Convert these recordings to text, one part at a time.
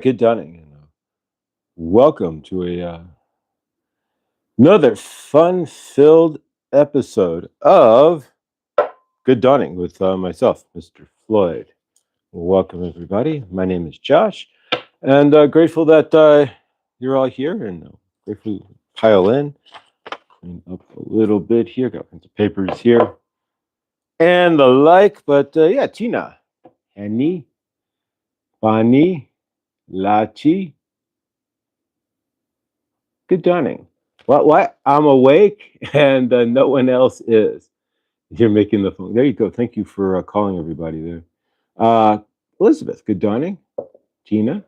Good Dunning, and welcome to another fun-filled episode of Good Dunning with myself, Mr. Floyd. Welcome, everybody. My name is Josh, and grateful that you're all here, and grateful to pile in. Clean up a little bit here. Got some papers here and the like. But yeah, Tina, Henny, Bani, Lachi. Good dawning. What? I'm awake and no one else is. You're making the phone. There you go. Thank you for calling everybody there. Uh, Elizabeth, good dawning. Tina. All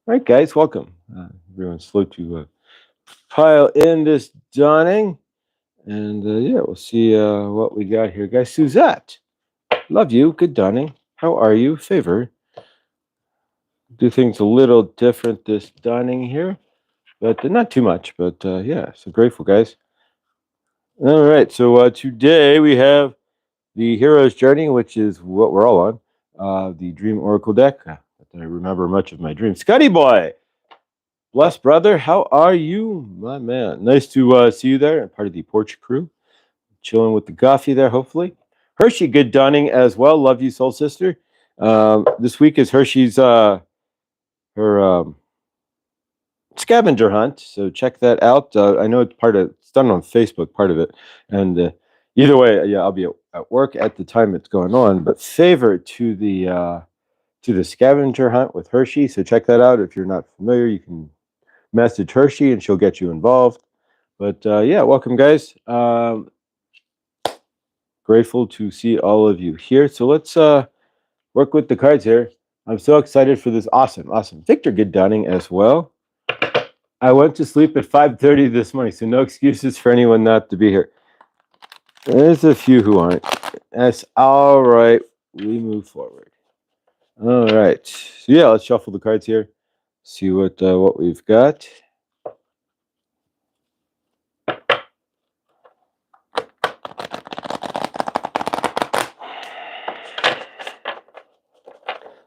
right, guys, welcome. Everyone's slow to pile in this dawning. And yeah, we'll see what we got here, guys. Suzette, love you. Good dawning. How are you? Favor. Do things a little different this dawning here, but not too much. But yeah, so grateful, guys. All right, so today we have the Hero's Journey, which is what we're all on, the Dream Oracle deck. I remember much of my dreams. Scotty boy, bless brother, how are you, my man? Nice to see you there, part of the Porch crew, chilling with the coffee there, hopefully. Hershey, good dawning as well. Love you, soul sister. This week is Hershey's her scavenger hunt, so check that out. I know it's done on Facebook, part of it, and either way, yeah, I'll be at work at the time it's going on. But favor to the scavenger hunt with Hershey, so check that out. If you're not familiar, you can message Hershey and she'll get you involved. But yeah, welcome, guys. Grateful to see all of you here. So let's work with the cards here. I'm so excited for this. Awesome. Victor, good dawning as well. I went to sleep at 5:30 this morning, so no excuses for anyone not to be here. There's a few who aren't. That's all right. We move forward. All right. So yeah, let's shuffle the cards here. See what we've got.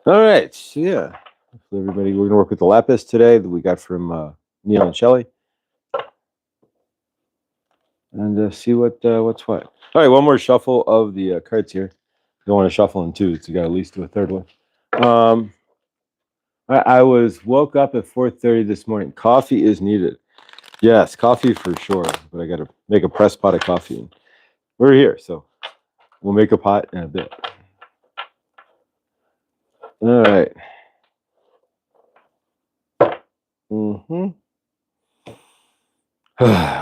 All right. So yeah, everybody, we're gonna work with the lapis today that we got from Neil and Shelley, and see what's what. All right, one more shuffle of the cards here. Don't want to shuffle in two, so you got at least do a third one. I woke up at 4:30 this morning. Coffee is needed. Yes, coffee for sure. But I got to make a press pot of coffee. We're here, so we'll make a pot in a bit. All right.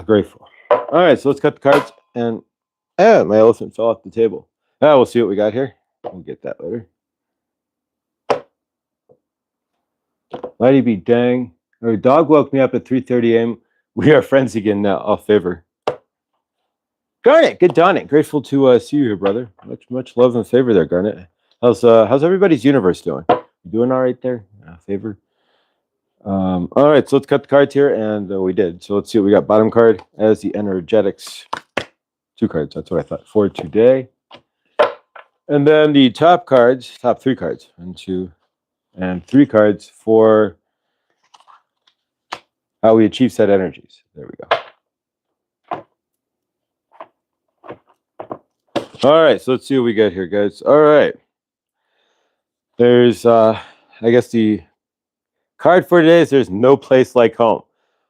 Grateful. All right, so let's cut the cards. And my elephant fell off the table. We'll see what we got here. We'll get that later. Mighty be dang. Our dog woke me up at 3:30 a.m. We are friends again now. All favor. Garnet, good dawning. Grateful to see you here, brother. Much love and favor there, Garnet. How's everybody's universe doing? You doing all right there? Favor. All right, so let's cut the cards here, and we did. So let's see what we got. Bottom card as the energetics. 2 cards. That's what I thought for today. And then the top three cards, 1, 2, and 3 cards for how we achieve set energies. There we go. All right, so let's see what we got here, guys. All right. There's, I guess the card for today is there's no place like home.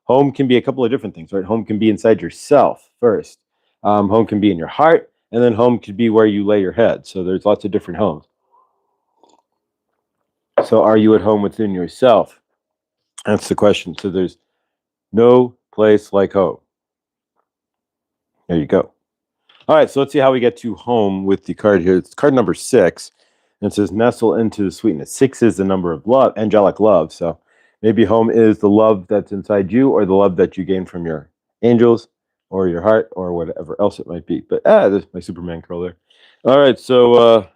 Home can be a couple of different things, right? Home can be inside yourself first. Home can be in your heart, and then home could be where you lay your head. So there's lots of different homes. So are you at home within yourself? That's the question. So there's no place like home. There you go. All right, so let's see how we get to home with the card here. It's card number 6, and it says nestle into the sweetness. 6 is the number of love, angelic love. So maybe home is the love that's inside you, or the love that you gain from your angels, or your heart, or whatever else it might be. But there's my Superman curl there. All right, so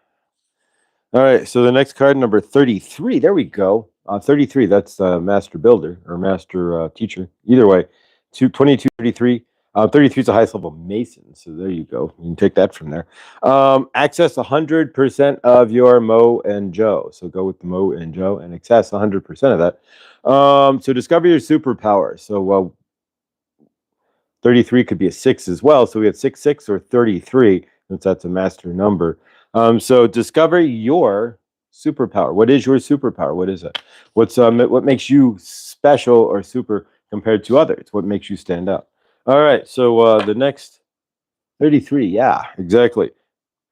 the next card, number 33. There we go. 33. That's master builder or master teacher. Either way, 2233. 33 is the highest level Mason, so there you go. You can take that from there. Access 100% of your Mo and Joe. So go with the Mo and Joe and access 100% of that. So discover your superpower. So 33 could be a 6 as well. So we have 6, 6, or 33, since that's a master number. So discover your superpower. What is your superpower? What is it? What makes you special or super compared to others? What makes you stand out? All right, so the next 33, yeah, exactly.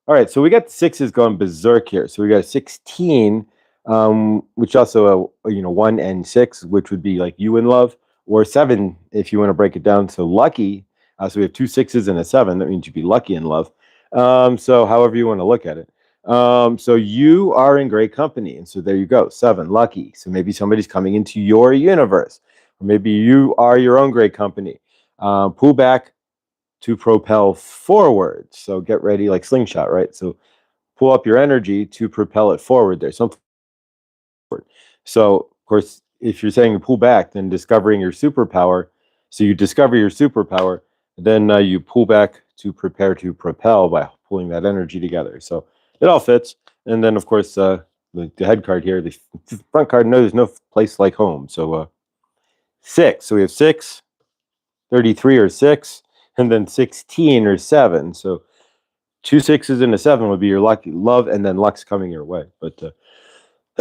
All right, so we got the sixes going berserk here. So we got a 16, which also, 1 and 6, which would be like you in love, or 7 if you want to break it down. So lucky. So we have 2 6s and a 7. That means you'd be lucky in love. So however you want to look at it. So you are in great company. And so there you go, 7, lucky. So maybe somebody's coming into your universe, or maybe you are your own great company. Pull back to propel forward. So get ready, like slingshot, right? So pull up your energy to propel it forward there. Something forward. So, of course, if you're saying pull back, then discovering your superpower. So you discover your superpower, then you pull back to prepare to propel by pulling that energy together. So it all fits. And then, of course, the head card here, the front card, no, there's no place like home. So 6. So we have 6, 33 or 6, and then 16 or 7. So 2 6s and a 7 would be your lucky love, and then luck's coming your way. But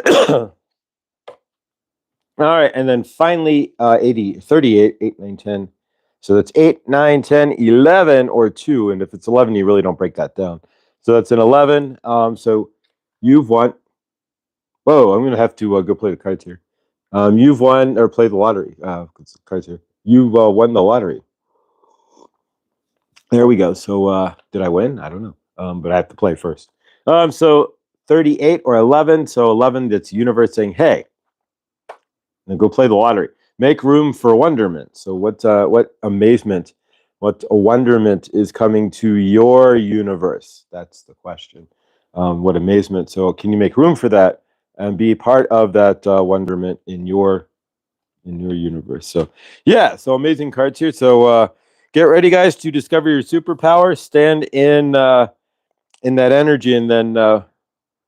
all right, and then finally 80, 38, 8, 9, 10. So that's 8, 9, 10, 11, or 2. And if it's 11, you really don't break that down. So that's an 11. So you've won. Whoa, I'm going to have to go play the cards here. You've won, or play the lottery. Cards here. You've won the lottery. There we go. So did I win? I don't know. But I have to play first. So 38 or 11. So 11, that's universe saying, hey, now go play the lottery. Make room for wonderment. So what amazement, what a wonderment is coming to your universe? That's the question. What amazement. So can you make room for that and be part of that wonderment in your universe? So yeah, so amazing cards here. So get ready, guys, to discover your superpower. Stand in that energy, and then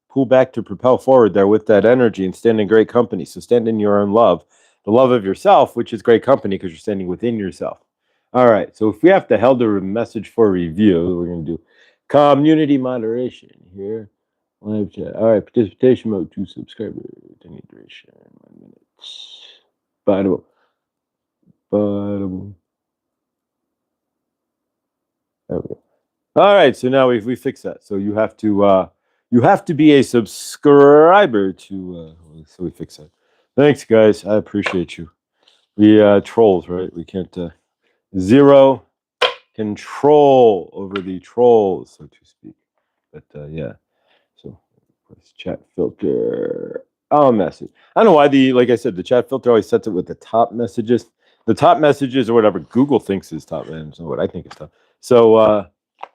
pull back to propel forward there with that energy, and stand in great company. So stand in your own love, the love of yourself, which is great company because you're standing within yourself. All right. So if we have to held a message for review, we're going to do community moderation here. Live chat. All right. Participation mode, 2 subscribers. Any duration, 1 minute. Bottom. There we go. All right, so now we fixed that. So you have to be a subscriber to. So we fixed that. Thanks, guys. I appreciate you. We trolls, right? We can't zero control over the trolls, so to speak. But yeah. So chat filter. Oh, message. I don't know why like I said, the chat filter always sets it with the top messages. The top messages or whatever Google thinks is top, and so what I think is top. So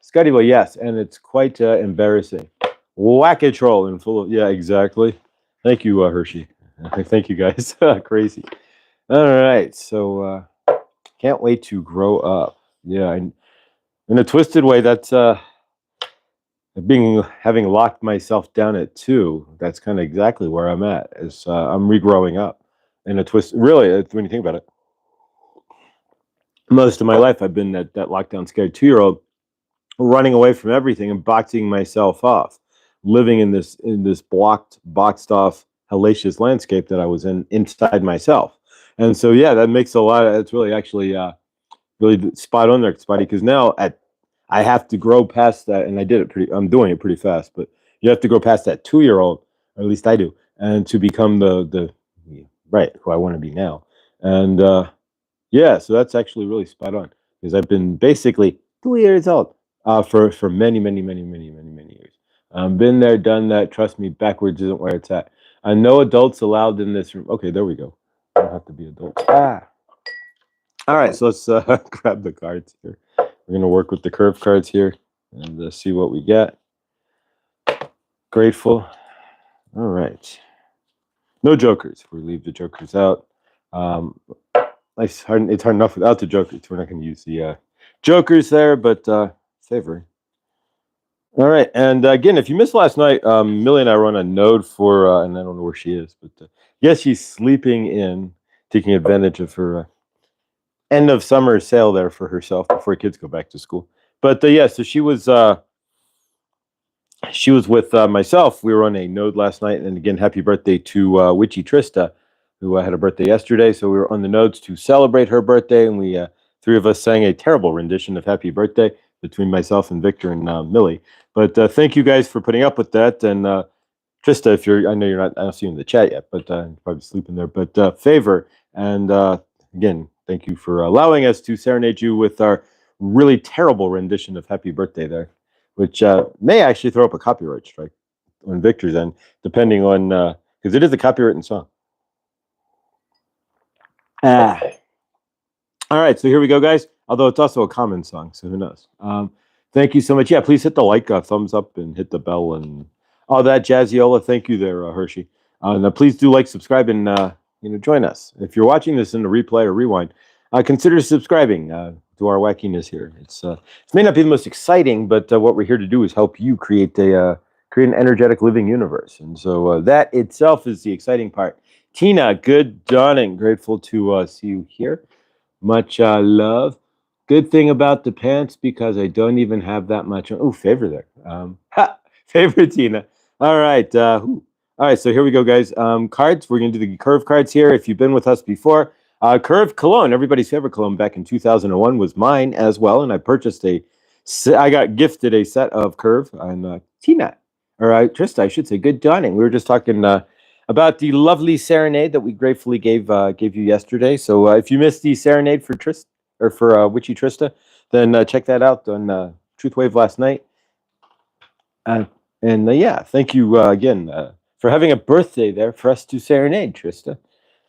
Scotty, well, yes, and it's quite embarrassing. Whack a troll and full of, yeah, exactly. Thank you, Hershey. Thank you, guys. Crazy. All right, so can't wait to grow up. Yeah, in a twisted way, that's having locked myself down at 2. That's kind of exactly where I'm at. Is I'm regrowing up in a twist. Really, when you think about it, most of my life I've been that lockdown scared 2-year-old, running away from everything and boxing myself off, living in this boxed off, hellacious landscape that I was inside myself. And so yeah, that makes a lot of. It's really actually really spot on there, Spotty, because now I have to grow past that, and I'm doing it pretty fast, but you have to go past that 2-year-old, or at least I do, and to become the right who I want to be now. And yeah, so that's actually really spot on, because I've been basically 2 years old for many, many, many, many, many, many years. Been there, done that. Trust me, backwards isn't where it's at. No adults allowed in this room. Okay, there we go. Don't have to be adults. All right, so let's grab the cards here. We're going to work with the curve cards here and see what we get. Grateful. All right. No jokers. We leave the jokers out. It's hard enough without the jokers. We're not going to use the jokers there, but favor. All right, and again, if you missed last night, Millie and I were on a node for, and I don't know where she is, but yes, she's sleeping in, taking advantage of her end of summer sale there for herself before kids go back to school. But yeah, so she was with myself. We were on a node last night, and again, happy birthday to Witchy Trista, who had a birthday yesterday. So we were on the nodes to celebrate her birthday, and we three of us sang a terrible rendition of Happy Birthday between myself and Victor and Millie. But thank you guys for putting up with that. And Trista, if you're, I know you're not, I don't see you in the chat yet, but you're probably sleeping there. But favor, and again, thank you for allowing us to serenade you with our really terrible rendition of Happy Birthday there, which may actually throw up a copyright strike on Victor's end, depending on, because it is a copywritten song. All right, so here we go, guys. Although it's also a common song, so who knows? Thank you so much. Yeah, please hit the like, thumbs up, and hit the bell and all that jazziola. Thank you there, Hershey. And please do like, subscribe, and join us. If you're watching this in a replay or rewind, consider subscribing to our wackiness here. It may not be the most exciting, but what we're here to do is help you create an energetic living universe, and so that itself is the exciting part. Tina, good dawning. Grateful to see you here. Much love. Good thing about the pants because I don't even have that much. Oh, favor there. Favor, Tina. All right. All right. So here we go, guys. Cards. We're going to do the curve cards here. If you've been with us before, Curve Cologne, everybody's favorite cologne back in 2001 was mine as well. And I purchased I got gifted a set of Curve and Tina. All right, Trista, I should say. Good dawning. We were just talking about the lovely serenade that we gratefully gave you yesterday. So if you missed the serenade for Trista or for Witchy Trista, then check that out on Truth Wave last night. And yeah, thank you again for having a birthday there for us to serenade, Trista.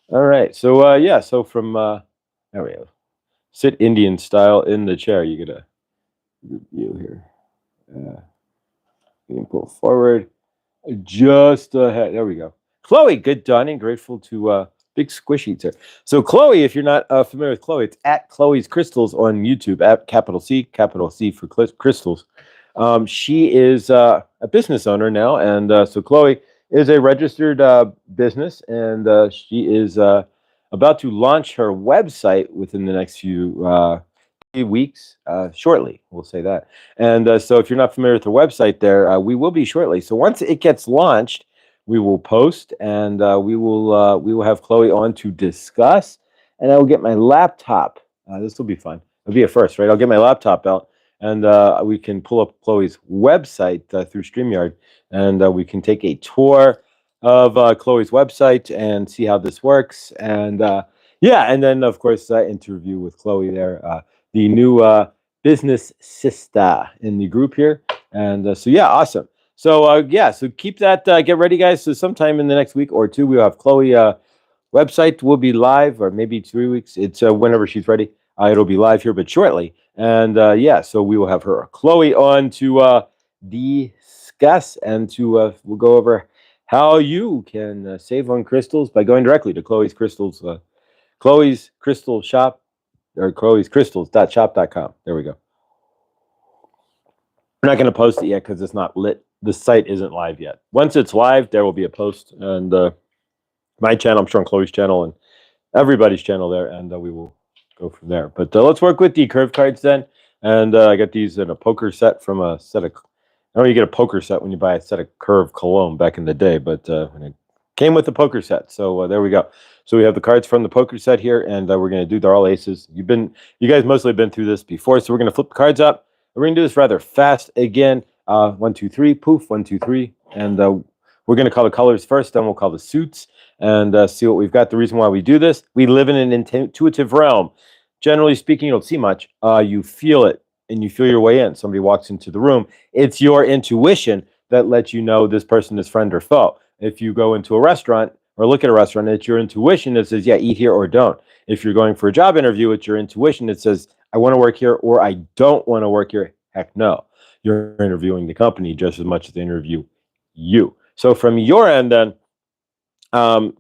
All right, so yeah, so from there we go. Sit Indian style in the chair. You get a view here. You can pull forward just ahead. There we go. Chloe, good dawning. Grateful to big squishy there. So Chloe, if you're not familiar with Chloe, it's at Chloe's Crystals on YouTube, at capital C for Crystals. She is a business owner now, and so Chloe is a registered business, and she is about to launch her website within the next few weeks, shortly, we'll say that. And so if you're not familiar with her website there, we will be shortly. So once it gets launched, we will post, and we will have Chloe on to discuss, and I will get my laptop. This will be fun. It'll be a first, right? I'll get my laptop out, and we can pull up Chloe's website through StreamYard, and we can take a tour of Chloe's website and see how this works. And yeah, and then of course interview with Chloe there, the new business sister in the group here. And so yeah, awesome. So yeah, so keep that. Get ready, guys. So sometime in the next week or two, we'll have Chloe website will be live, or maybe 3 weeks. It's whenever she's ready. It'll be live here, but shortly. And yeah, so we will have her Chloe on to discuss, and to we'll go over how you can save on crystals by going directly to Chloe's Crystals, Chloe's Crystal Shop, or chloescrystals.shop.com. There we go. We're not going to post it yet because it's not lit. The site isn't live yet. Once it's live, there will be a post, and my channel, I'm sure on Chloe's channel and everybody's channel there, and we will go from there. But let's work with the curve cards then. And I got these in a poker set from a set of, I know you get a poker set when you buy a set of Curve cologne back in the day, but it came with the poker set. So there we go. So we have the cards from the poker set here, and we're going to do, they're all aces. You guys mostly have been through this before, so we're going to flip the cards up. We're going to do this rather fast again. 1, 2, 3, poof, 1, 2, 3. And we're going to call the colors first, then we'll call the suits, and see what we've got. The reason why we do this, we live in an intuitive realm. Generally speaking, you don't see much. You feel it, and you feel your way in. Somebody walks into the room. It's your intuition that lets you know this person is friend or foe. If you go into a restaurant or look at a restaurant, it's your intuition that says, yeah, eat here or don't. If you're going for a job interview, it's your intuition that says, I want to work here or I don't want to work here. Heck no. You're interviewing the company just as much as they interview you. So from your end, then,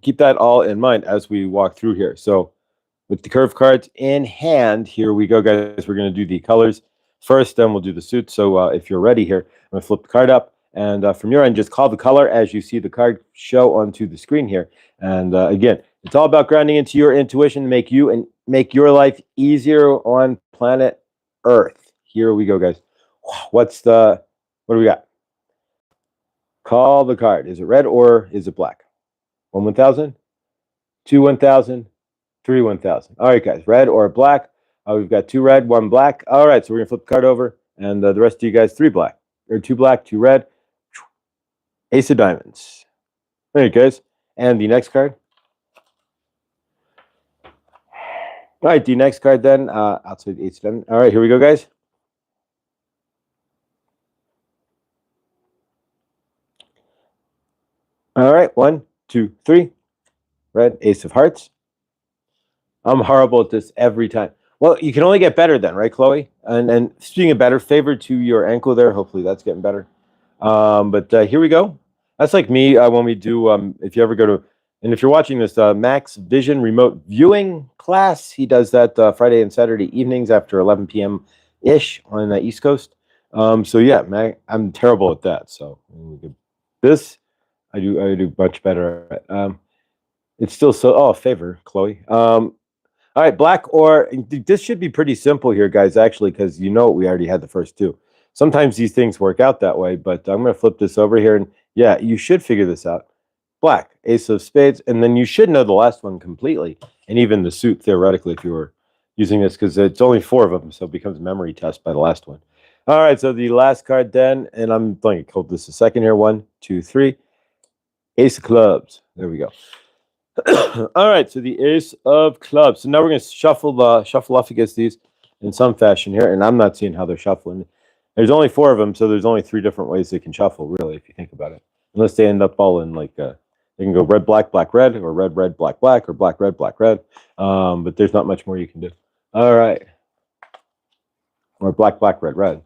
keep that all in mind as we walk through here. So with the curve cards in hand. Here we go, guys. We're going to do the colors first, then we'll do the suits. So if you're ready here, I'm going to flip the card up. And from your end, just call the color as you see the card show onto the screen here. And again, it's all about grounding into your intuition to make your life easier on planet Earth. Here we go, guys. What do we got? Call the card. Is it red or is it black? 1,000, 1,000, 1,000. All right, guys, red or black? We've got 2 red, 1 black. All right, so we're gonna flip the card over, and the rest of you guys 3 black, or 2 black, 2 red. Ace of diamonds. All right, guys, and the next card. All right, the next card then, outside Ace of diamonds. All right, here we go, guys. All right, 1, 2, 3. Red, Ace of hearts. I'm horrible at this every time. Well, you can only get better then, right, Chloe? And speaking of better, favor to your ankle there. Hopefully that's getting better. But here we go. That's like me when we do, if you ever go to, and if you're watching this, Max Vision remote viewing class, he does that Friday and Saturday evenings after 11 p.m.-ish on the East Coast. So yeah, I'm terrible at that. So this, I do much better at. It's still favor, Chloe. All right, black or this should be pretty simple here, guys, actually, because we already had the first 2. Sometimes these things work out that way, but I'm going to flip this over here, and yeah, you should figure this out. Black, Ace of spades, and then you should know the last one completely, and even the suit, theoretically, if you were using this, because it's only 4 of them, so it becomes a memory test by the last one. All right, so the last card then, and I'm going to hold this a second here. 1, 2, 3. Ace of clubs. There we go. All right, so the Ace of clubs. So now we're going to shuffle off against these in some fashion here, and I'm not seeing how they're shuffling. There's only 4 of them, so there's only 3 different ways they can shuffle, really, if you think about it. Unless they end up all in like they can go red, black, black, red, or red, red, black, black, or black, red, black, red. But there's not much more you can do. All right, or black, black, red, red.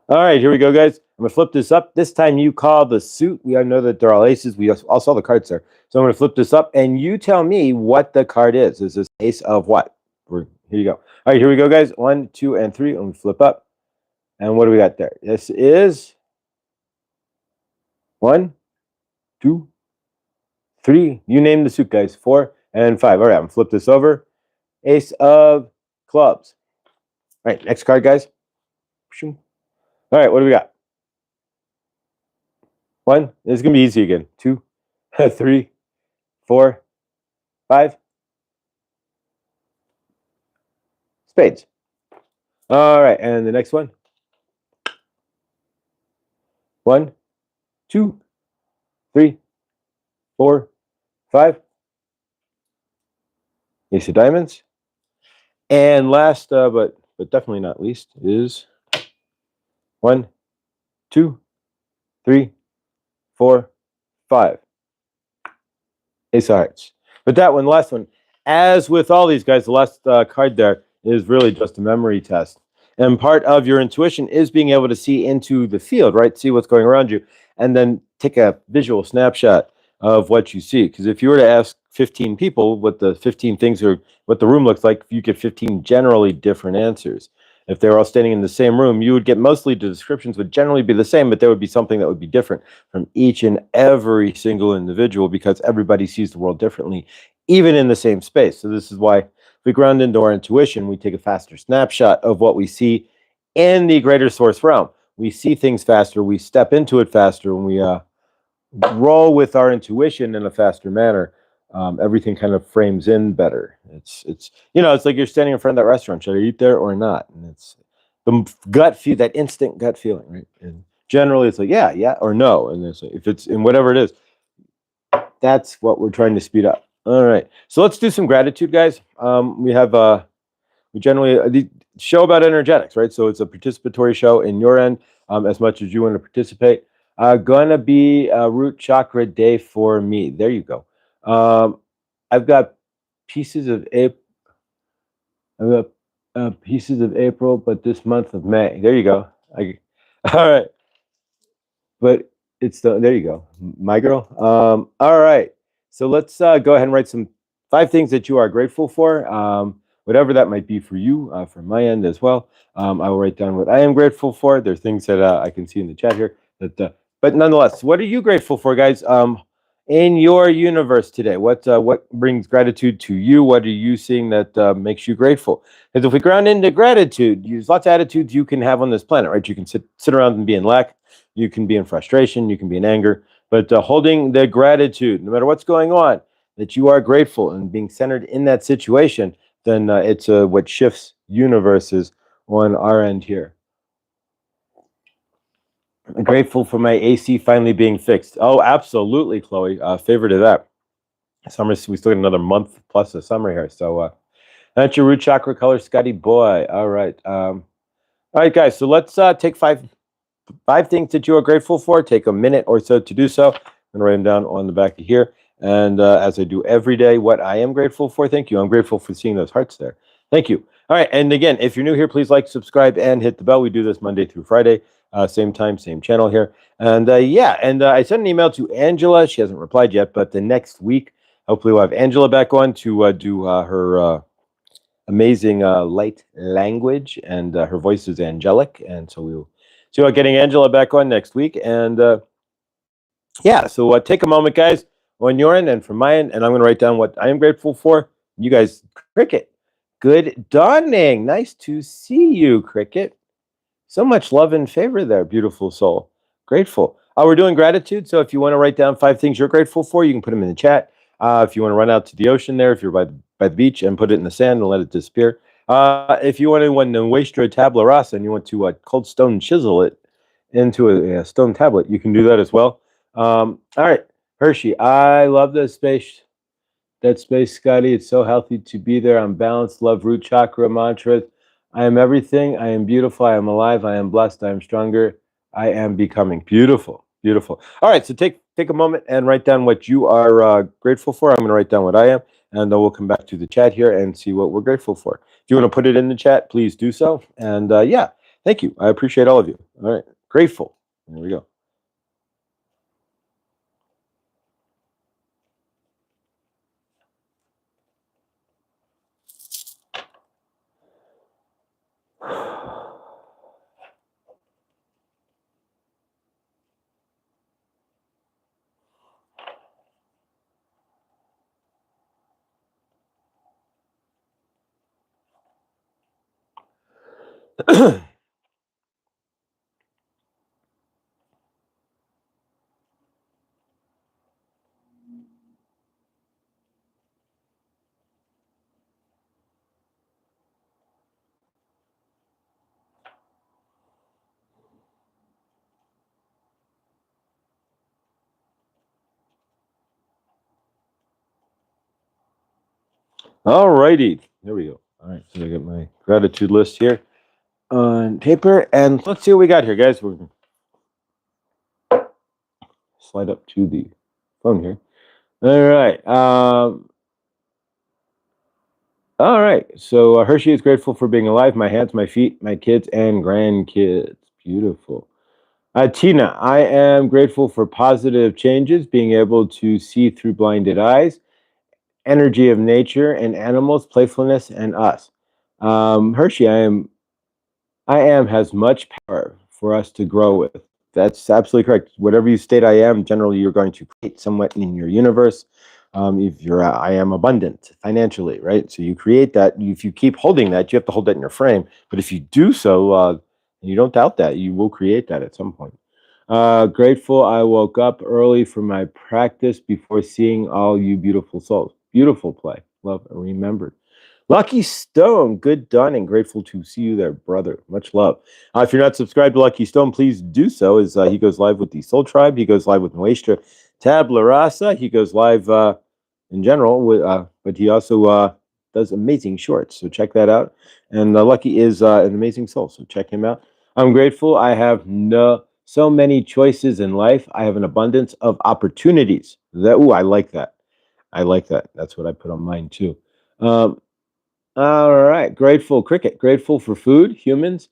All right, here we go, guys. I'm going to flip this up. This time you call the suit. We all know that they're all aces. We all saw the cards there. So I'm going to flip this up, and you tell me what the card is. Is this ace of what? Here you go. All right, here we go, guys. 1, 2, and 3. I'm going to flip up. And what do we got there? This is 1, 2, 3. You name the suit, guys. 4 and 5. All right, I'm going to flip this over. Ace of clubs. All right, next card, guys. All right, what do we got? 1. This is going to be easy again. 2, 3, 4, 5. Spades. All right, and the next one. 1, 2, 3, 4, 5. Ace of diamonds. And last, but definitely not least, is 1, 2, 3, 4, 5. Ace of hearts. But that one, last one, as with all these guys, the last card there is really just a memory test. And part of your intuition is being able to see into the field, right? See what's going around you, and then take a visual snapshot of what you see. Because if you were to ask 15 people what the 15 things or what the room looks like, you get 15 generally different answers. If they were all standing in the same room, you would get mostly the descriptions would generally be the same, but there would be something that would be different from each and every single individual because everybody sees the world differently, even in the same space. So this is why if we ground into our intuition, we take a faster snapshot of what we see in the greater source realm. We see things faster, we step into it faster, and we roll with our intuition in a faster manner. Everything kind of frames in better. It's it's like you're standing in front of that restaurant. Should I eat there or not? And it's the gut feel, that instant gut feeling, right? And generally, it's like yeah, or no. And if it's in whatever it is, that's what we're trying to speed up. All right, so let's do some gratitude, guys. We have we generally the show about energetics, right? So it's a participatory show in your end, as much as you want to participate. Gonna be a root chakra day for me. There you go. I've got pieces of April. I've got pieces of April, but this month of May. There you go. All right. But it's there you go, my girl. All right. So let's go ahead and write some 5 things that you are grateful for, whatever that might be for you, from my end as well. I will write down what I am grateful for. There's things that I can see in the chat here. But nonetheless, what are you grateful for, guys? In your universe today, what brings gratitude to you? What are you seeing that makes you grateful? Because if we ground into gratitude, there's lots of attitudes you can have on this planet, right? You can sit around and be in lack. You can be in frustration. You can be in anger. But holding the gratitude, no matter what's going on, that you are grateful and being centered in that situation, then it's what shifts universes on our end here. I'm grateful for my AC finally being fixed. Oh, absolutely, Chloe. Favorite of that. Summer, we still got another month plus of summer here. So that's your root chakra color, Scotty boy. All right. All right, guys. So let's take five things that you are grateful for. Take a minute or so to do so. I'm gonna write them down on the back of here. And as I do every day, what I am grateful for. Thank you. I'm grateful for seeing those hearts there. Thank you. All right. And again, if you're new here, please like, subscribe, and hit the bell. We do this Monday through Friday, same time, same channel here. And I sent an email to Angela. She hasn't replied yet, but the next week, hopefully, we'll have Angela back on to do her amazing light language, and her voice is angelic. And so we'll see about getting Angela back on next week. And so take a moment, guys, on your end and from my end, and I'm going to write down what I am grateful for. You guys, Cricket, good dawning. Nice to see you, Cricket. So much love and favor there, beautiful soul. Grateful. We're doing gratitude, so if you want to write down 5 things you're grateful for, you can put them in the chat. If you want to run out to the ocean there, if you're by the beach, and put it in the sand and let it disappear. If you want to waste your tabla rasa and you want to cold stone chisel it into a stone tablet, you can do that as well. All right, Hershey, I love the space. That space, Scotty. It's so healthy to be there. I'm balanced. Love root chakra mantras. I am everything. I am beautiful. I am alive. I am blessed. I am stronger. I am becoming. Beautiful. Beautiful. All right. So take a moment and write down what you are grateful for. I'm going to write down what I am, and then we'll come back to the chat here and see what we're grateful for. If you want to put it in the chat, please do so. And thank you. I appreciate all of you. All right. Grateful. There we go. All righty. There we go. All right. So I got my gratitude list here on paper, and let's see what we got here, guys. We're gonna slide up to the phone here. All right. All right. So Hershey is grateful for being alive. My hands, my feet, my kids, and grandkids. Beautiful. Tina, I am grateful for positive changes, being able to see through blinded eyes, energy of nature and animals, playfulness, and us. Hershey, I am has much power for us to grow with. That's absolutely correct. Whatever you state I am, generally you're going to create somewhat in your universe. If you're I am abundant financially, right? So you create that. If you keep holding that, you have to hold that in your frame. But if you do so, and you don't doubt that, you will create that at some point. Grateful I woke up early for my practice before seeing all you beautiful souls. Beautiful play. Love and remembered. Lucky Stone, good dawning. Grateful to see you there, brother. Much love. If you're not subscribed to Lucky Stone, please do so. As he goes live with the Soul Tribe, he goes live with Nuestra Tabla Rasa. He goes live in general, but he also does amazing shorts. So check that out. And Lucky is an amazing soul. So check him out. I'm grateful. I have so many choices in life. I have an abundance of opportunities. I like that. I like that. That's what I put on mine too. All right. Grateful, Cricket. Grateful for food, humans,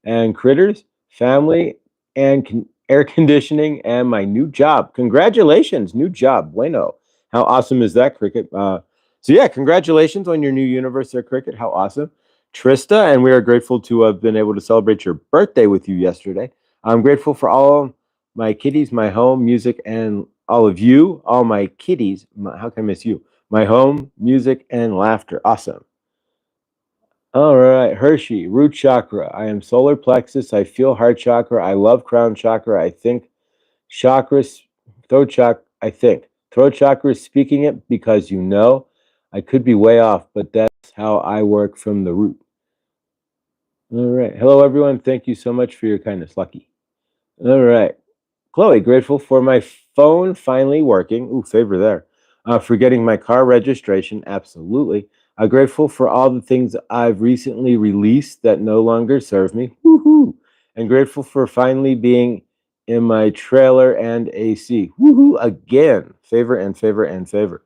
and critters, family, and air conditioning, and my new job. Congratulations, new job. Bueno. How awesome is that, Cricket? So yeah, congratulations on your new universe there, Cricket. How awesome. Trista, and we are grateful to have been able to celebrate your birthday with you yesterday. I'm grateful for all my kitties, my home, music, and all of you, all my kitties. How can I miss you? My home, music, and laughter. Awesome. All right, Hershey, root chakra. I am solar plexus. I feel heart chakra. I love crown chakra. I think chakras, throat chakra. I think throat chakra is speaking it because you know. I could be way off, but that's how I work from the root. All right. Hello, everyone. Thank you so much for your kindness, Lucky. All right. Chloe, grateful for my phone finally working. Ooh, favor there. For getting my car registration. Absolutely. Grateful for all the things I've recently released that no longer serve me. Woohoo. And grateful for finally being in my trailer and AC. Woohoo. Again. Favor and favor and favor.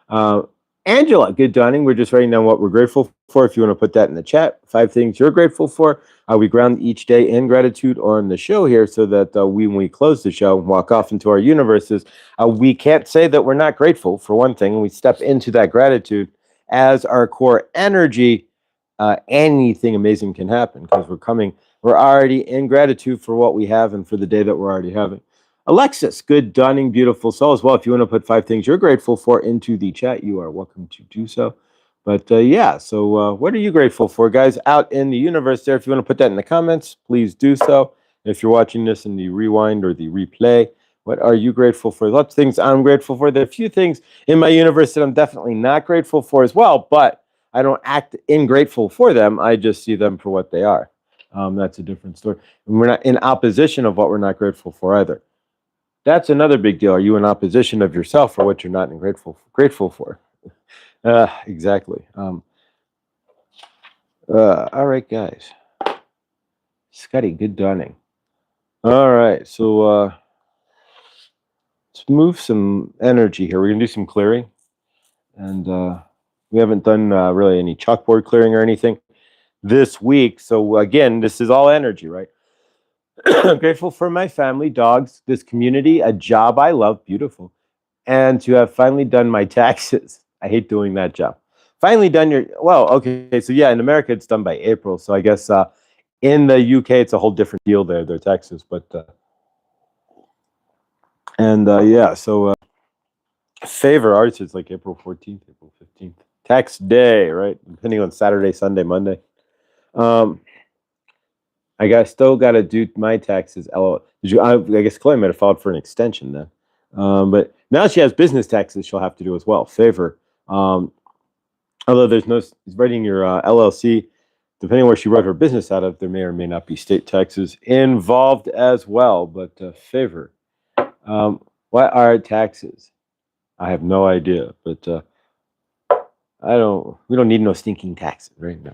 Uh, Angela, good dawning. We're just writing down what we're grateful for. If you want to put that in the chat, 5 things you're grateful for. We ground each day in gratitude on the show here so that when we close the show and walk off into our universes, we can't say that we're not grateful for one thing. We step into that gratitude as our core energy. Anything amazing can happen because we're already in gratitude for what we have and for the day that we're already having. Alexis, good dawning, beautiful soul as well. If you want to put 5 things you're grateful for into the chat, you are welcome to do so. But yeah, so what are you grateful for, guys, out in the universe there? If you want to put that in the comments, please do so. If you're watching this in the rewind or the replay, what are you grateful for? Lots of things I'm grateful for. There are a few things in my universe that I'm definitely not grateful for as well, but I don't act ingrateful for them. I just see them for what they are. That's a different story. And we're not in opposition of what we're not grateful for either. That's another big deal. Are you in opposition of yourself for what you're not grateful for? Exactly. All right, guys. Scotty, good dawning. All right, so let's move some energy here. We're gonna do some clearing, and we haven't done really any chalkboard clearing or anything this week. So again, this is all energy, right? I'm grateful for my family, dogs, this community, a job I love, beautiful, and to have finally done my taxes. I hate doing that job. Finally done okay, so yeah, in America it's done by April, so I guess in the UK it's a whole different deal there, their taxes, but yeah, so favor ours is like April 14th, April 15th. Tax day, right? Depending on Saturday, Sunday, Monday. Still got to do my taxes. I guess Chloe might have filed for an extension then. But now she has business taxes she'll have to do as well. Favor. Although there's no writing your LLC, depending on where she wrote her business out of, there may or may not be state taxes involved as well. But favor. What are taxes? I have no idea, but we don't need no stinking taxes, right? No,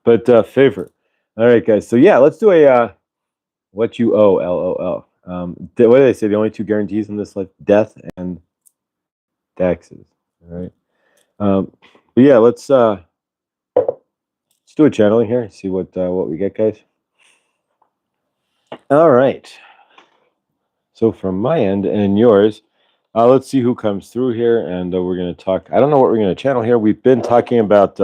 but favor. All right, guys. So yeah, let's do a what you owe, LOL. What do they say? The only 2 guarantees in this life: death and taxes. All right. But yeah, let's do a channeling here. See what we get, guys. All right. So from my end and yours, let's see who comes through here, and we're going to talk. I don't know what we're going to channel here. We've been talking about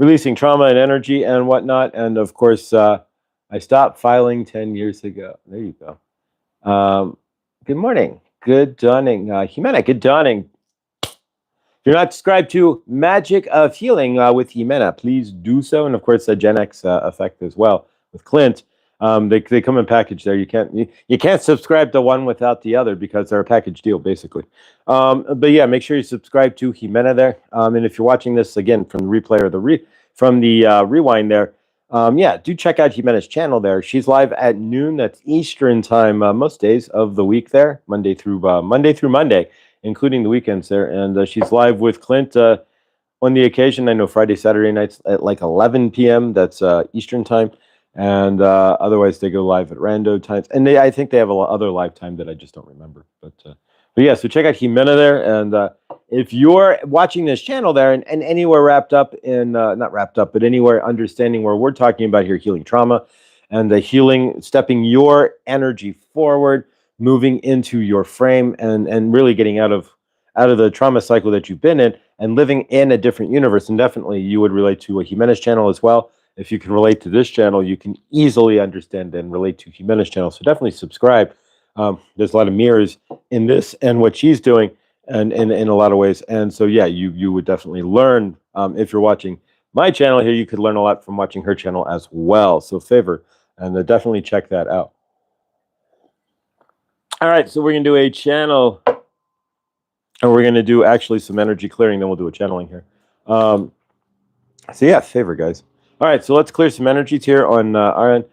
releasing trauma and energy and whatnot, and of course, I stopped filing 10 years ago. There you go. Good morning. Good dawning. Jimena, good dawning. If you're not subscribed to Magic of Healing with Jimena, please do so. And of course, the Gen X effect as well with Clint. They come in package there. You can't subscribe to one without the other because they're a package deal, basically. But yeah, make sure you subscribe to Jimena there. And if you're watching this again from the replay or from the rewind there, yeah, do check out Jimena's channel there. She's live at noon. That's Eastern time most days of the week there, Monday through Monday, including the weekends there. And she's live with Clint on the occasion. I know Friday, Saturday nights at like 11 p.m. That's Eastern time. And otherwise, they go live at rando times. And I think they have other live time that I just don't remember. But yeah, so check out Jimena there. And if you're watching this channel there and anywhere wrapped up in, not wrapped up, but anywhere understanding where we're talking about here, healing trauma and the healing, stepping your energy forward, moving into your frame and really getting out of out of the trauma cycle that you've been in and living in a different universe. And definitely you would relate to a Jimenez channel as well. If you can relate to this channel, you can easily understand and relate to Jimenez channel. So definitely subscribe. There's a lot of mirrors in this and what she's doing, and in a lot of ways. And so, yeah, you would definitely learn if you're watching my channel here. You could learn a lot from watching her channel as well. So favor, and definitely check that out. All right, so we're gonna do a channel, and we're gonna do actually some energy clearing. Then we'll do a channeling here. So yeah, favor, guys. All right, so let's clear some energies here on our end.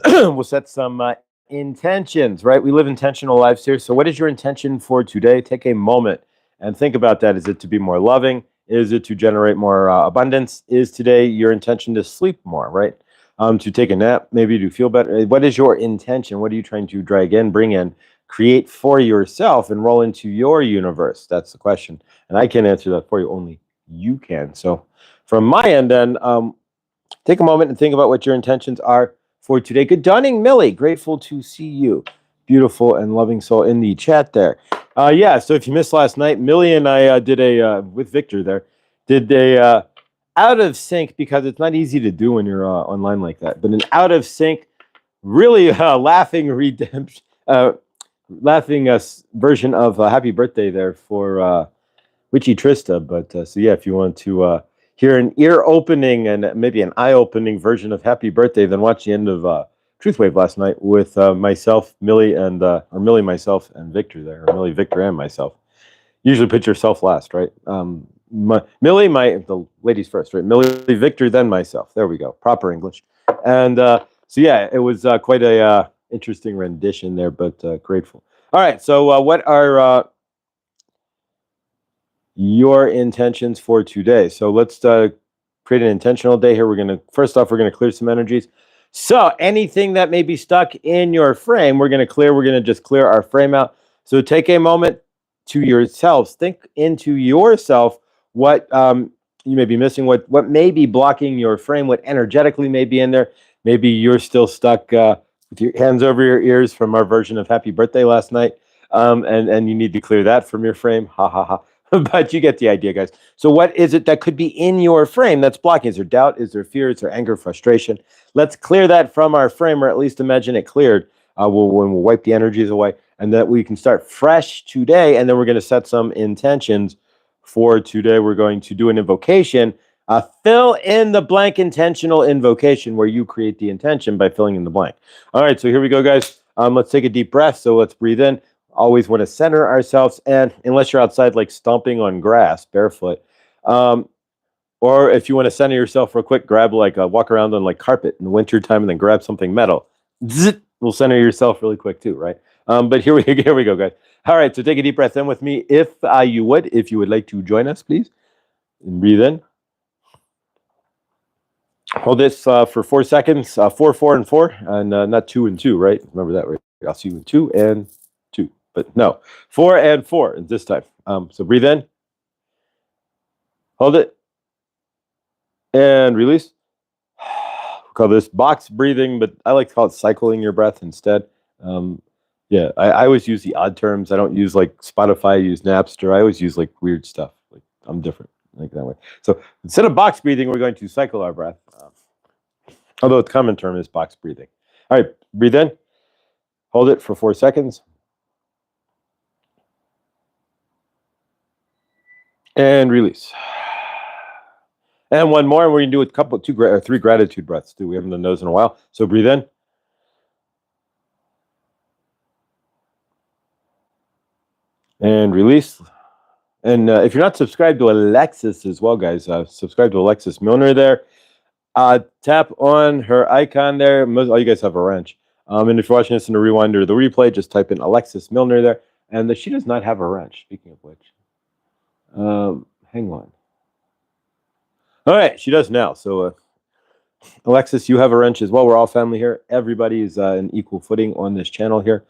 We'll set some intentions, right? We live intentional lives here. So what is your intention for today? Take a moment and think about that. Is it to be more loving? Is it to generate more abundance? Is today your intention to sleep more, right? To take a nap, maybe to feel better? What is your intention? What are you trying to drag in, bring in, create for yourself, and roll into your universe? That's the question. And I can't answer that for you. Only you can. So from my end, then, take a moment and think about what your intentions are for today. Good dawning, Millie. Grateful to see you. Beautiful and loving soul in the chat there. Yeah, so if you missed last night, Millie and I did with Victor there, did a out of sync, because it's not easy to do when you're online like that, but an out of sync, really laughing redemption, laughing version of Happy Birthday there for Witchy Trista. But so yeah, if you want to hear an ear-opening and maybe an eye-opening version of Happy Birthday, then watch the end of Truth Wave last night with myself, Millie, and or Millie, myself, and Victor there, or Millie, Victor, and myself. Usually put yourself last, right? Millie, the ladies first, right? Millie, Victor, then myself. There we go, proper English. And so yeah, it was quite a interesting rendition there, but grateful. All right, so what are your intentions for today? So let's create an intentional day here. First off, we're gonna clear some energies. So anything that may be stuck in your frame, we're gonna clear. We're gonna just clear our frame out. So take a moment to yourselves. Think into yourself what you may be missing, what may be blocking your frame, what energetically may be in there. Maybe you're still stuck with your hands over your ears from our version of Happy Birthday last night, and you need to clear that from your frame. Ha ha ha. But you get the idea, guys. So what is it that could be in your frame that's blocking? Is there doubt? Is there fear? Is there anger, frustration? Let's clear that from our frame, or at least imagine it cleared. We'll wipe the energies away, and that we can start fresh today. And then we're going to set some intentions for today. We're going to do an invocation, fill in the blank intentional invocation, where you create the intention by filling in the blank. All right, so here we go, guys. Let's take a deep breath. So let's breathe in. Always want to center ourselves, and unless you're outside like stomping on grass barefoot, or if you want to center yourself real quick, grab walk around on like carpet in the winter time, and then grab something metal. Zzz, will center yourself really quick too, right? But here we go, guys. All right, so take a deep breath in with me, if you would like to join us, please, and breathe in. Hold this for 4 seconds. 4, 4, and 4, and not 2 and 2, right? Remember that, right? I'll see you in 2 and 2. But no, 4 and 4 this time. So breathe in, hold it, and release. We call this box breathing, but I like to call it cycling your breath instead. Yeah, I always use the odd terms. I don't use like Spotify. I use Napster. I always use like weird stuff. Like I'm different like that way. So instead of box breathing, we're going to cycle our breath. Although the common term is box breathing. All right, breathe in, hold it for 4 seconds. And release. And one more, and we're going to do 3 gratitude breaths too. We haven't done those in a while. So breathe in. And release. And if you're not subscribed to Alexis as well, guys, subscribe to Alexis Milner there. Tap on her icon there. All you guys have a wrench. And if you're watching this in the rewind or the replay, just type in Alexis Milner there. And she does not have a wrench, speaking of which. Hang on. All right, she does now. So, Alexis, you have a wrench as well. We're all family here. Everybody is in equal footing on this channel here.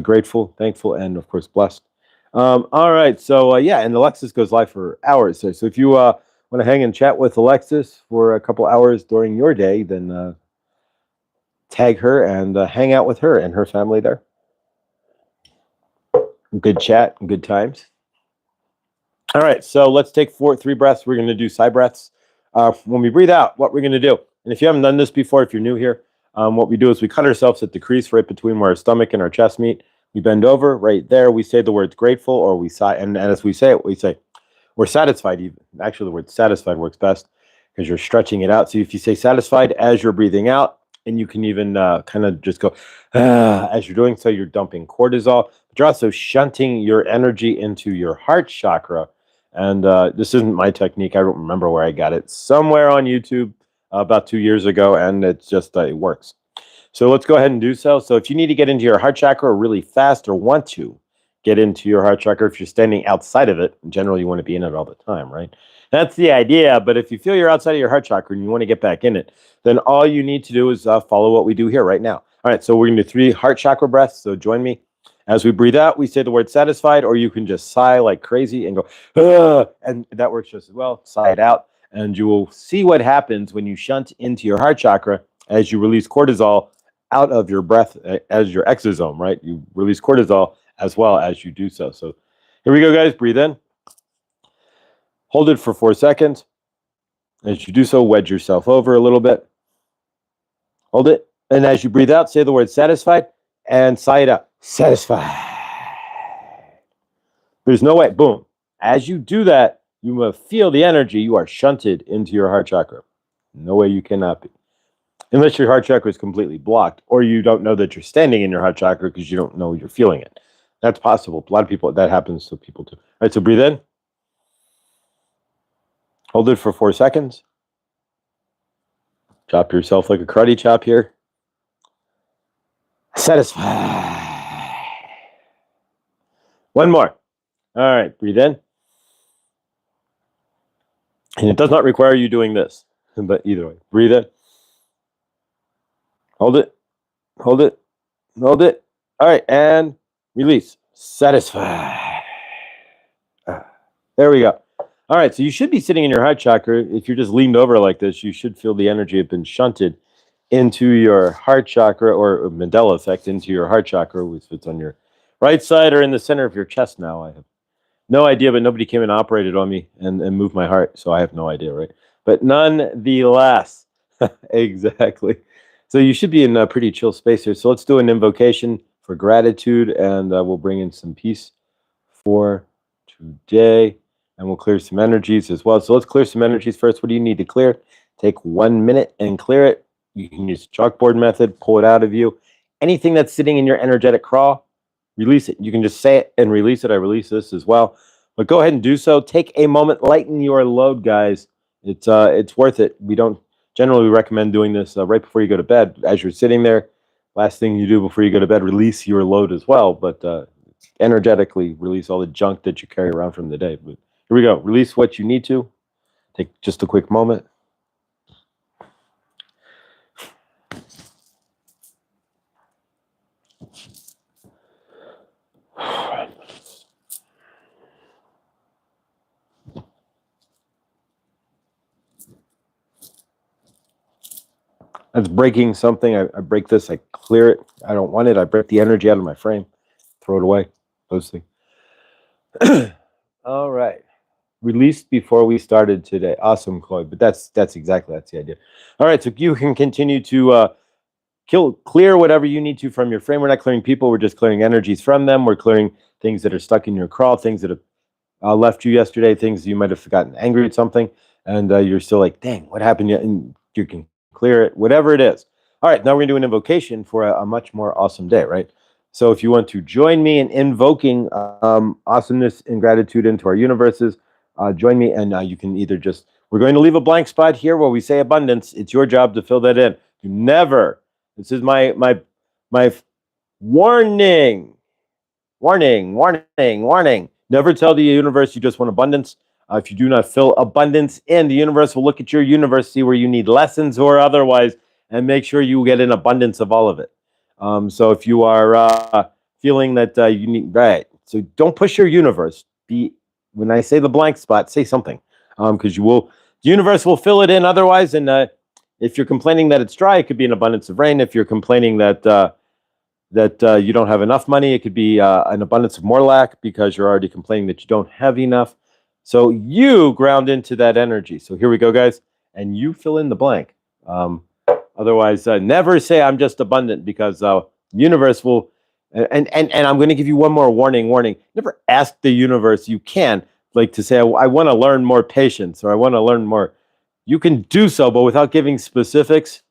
Grateful, thankful, and of course blessed. All right, so yeah, and Alexis goes live for hours. So if you want to hang and chat with Alexis for a couple hours during your day, then tag her and hang out with her and her family there. Good chat and good times. All right, so let's take 3 breaths. We're going to do side breaths. When we breathe out, what we're going to do, and if you haven't done this before, if you're new here, what we do is we cut ourselves at the crease right between where our stomach and our chest meet. We bend over right there. We say the words grateful, or we sigh, and as we say it, we say we're satisfied. Even actually, the word satisfied works best because you're stretching it out. So if you say satisfied as you're breathing out, and you can even kind of just go as you're doing so, you're dumping cortisol, but you're also shunting your energy into your heart chakra. And this isn't my technique. I don't remember where I got it. Somewhere on YouTube about 2 years ago, and it's just it works. So let's go ahead and do so. So if you need to get into your heart chakra really fast or want to get into your heart chakra, if you're standing outside of it, generally you want to be in it all the time, right? That's the idea. But if you feel you're outside of your heart chakra and you want to get back in it, then all you need to do is follow what we do here right now. All right, so we're going to do 3 heart chakra breaths. So join me. As we breathe out, we say the word satisfied, or you can just sigh like crazy and go, and that works just as well. Sigh it out, and you will see what happens when you shunt into your heart chakra as you release cortisol out of your breath as your exosome, right? You release cortisol as well as you do so. So here we go, guys. Breathe in. Hold it for 4 seconds. As you do so, wedge yourself over a little bit. Hold it. And as you breathe out, say the word satisfied and sigh it out. Satisfied. There's no way. Boom. As you do that, you will feel the energy. You are shunted into your heart chakra. No way you cannot be. Unless your heart chakra is completely blocked, or you don't know that you're standing in your heart chakra because you don't know you're feeling it. That's possible. A lot of people, that happens to people too. All right, so breathe in. Hold it for 4 seconds. Chop yourself like a karate chop here. Satisfied. One more. All right, breathe in. And it does not require you doing this, but either way, breathe in. Hold it. Hold it. Hold it. All right, and release. Satisfied. There we go. All right, so you should be sitting in your heart chakra. If you're just leaned over like this, you should feel the energy have been shunted into your heart chakra, or Mandela effect into your heart chakra, which it's on your right side or in the center of your chest now. I have no idea, but nobody came and operated on me and moved my heart, so I have no idea, right? But nonetheless, exactly. So you should be in a pretty chill space here. So let's do an invocation for gratitude, and we'll bring in some peace for today, and we'll clear some energies as well. So let's clear some energies first. What do you need to clear? Take 1 minute and clear it. You can use chalkboard method, pull it out of you. Anything that's sitting in your energetic crawl, release it. You can just say it and release it. I release this as well. But go ahead and do so. Take a moment, lighten your load, guys. It's worth it. We don't generally recommend doing this right before you go to bed. As you're sitting there, last thing you do before you go to bed, release your load as well. But energetically release all the junk that you carry around from the day. But here we go. Release what you need to. Take just a quick moment. That's breaking something. I break this. I clear it. I don't want it. I break the energy out of my frame. Throw it away. Those things. All right. Released before we started today. Awesome, Floyd. But that's the idea. All right. So you can continue to clear whatever you need to from your frame. We're not clearing people. We're just clearing energies from them. We're clearing things that are stuck in your crawl, things that have left you yesterday, things you might have gotten angry at something, and you're still like, dang, what happened? And you can clear it, whatever it is. All right, now we're going to do an invocation for a much more awesome day, right? So if you want to join me in invoking awesomeness and gratitude into our universes, join me, and you can either just, we're going to leave a blank spot here where we say abundance. It's your job to fill that in. You never, this is my warning. Never tell the universe you just want abundance. If you do not fill abundance in, the universe will look at your universe, see where you need lessons or otherwise, and make sure you get an abundance of all of it. So if you are feeling that you need, right, so don't push your universe. When I say the blank spot, say something, because the universe will fill it in otherwise. And if you're complaining that it's dry, it could be an abundance of rain. If you're complaining that you don't have enough money, it could be an abundance of more lack because you're already complaining that you don't have enough. So you ground into that energy. So here we go, guys. And you fill in the blank. Otherwise, never say I'm just abundant, because universe will, and I'm going to give you one more warning. Never ask the universe. You can, like, to say, I want to learn more patience, or I want to learn more. You can do so, but without giving specifics.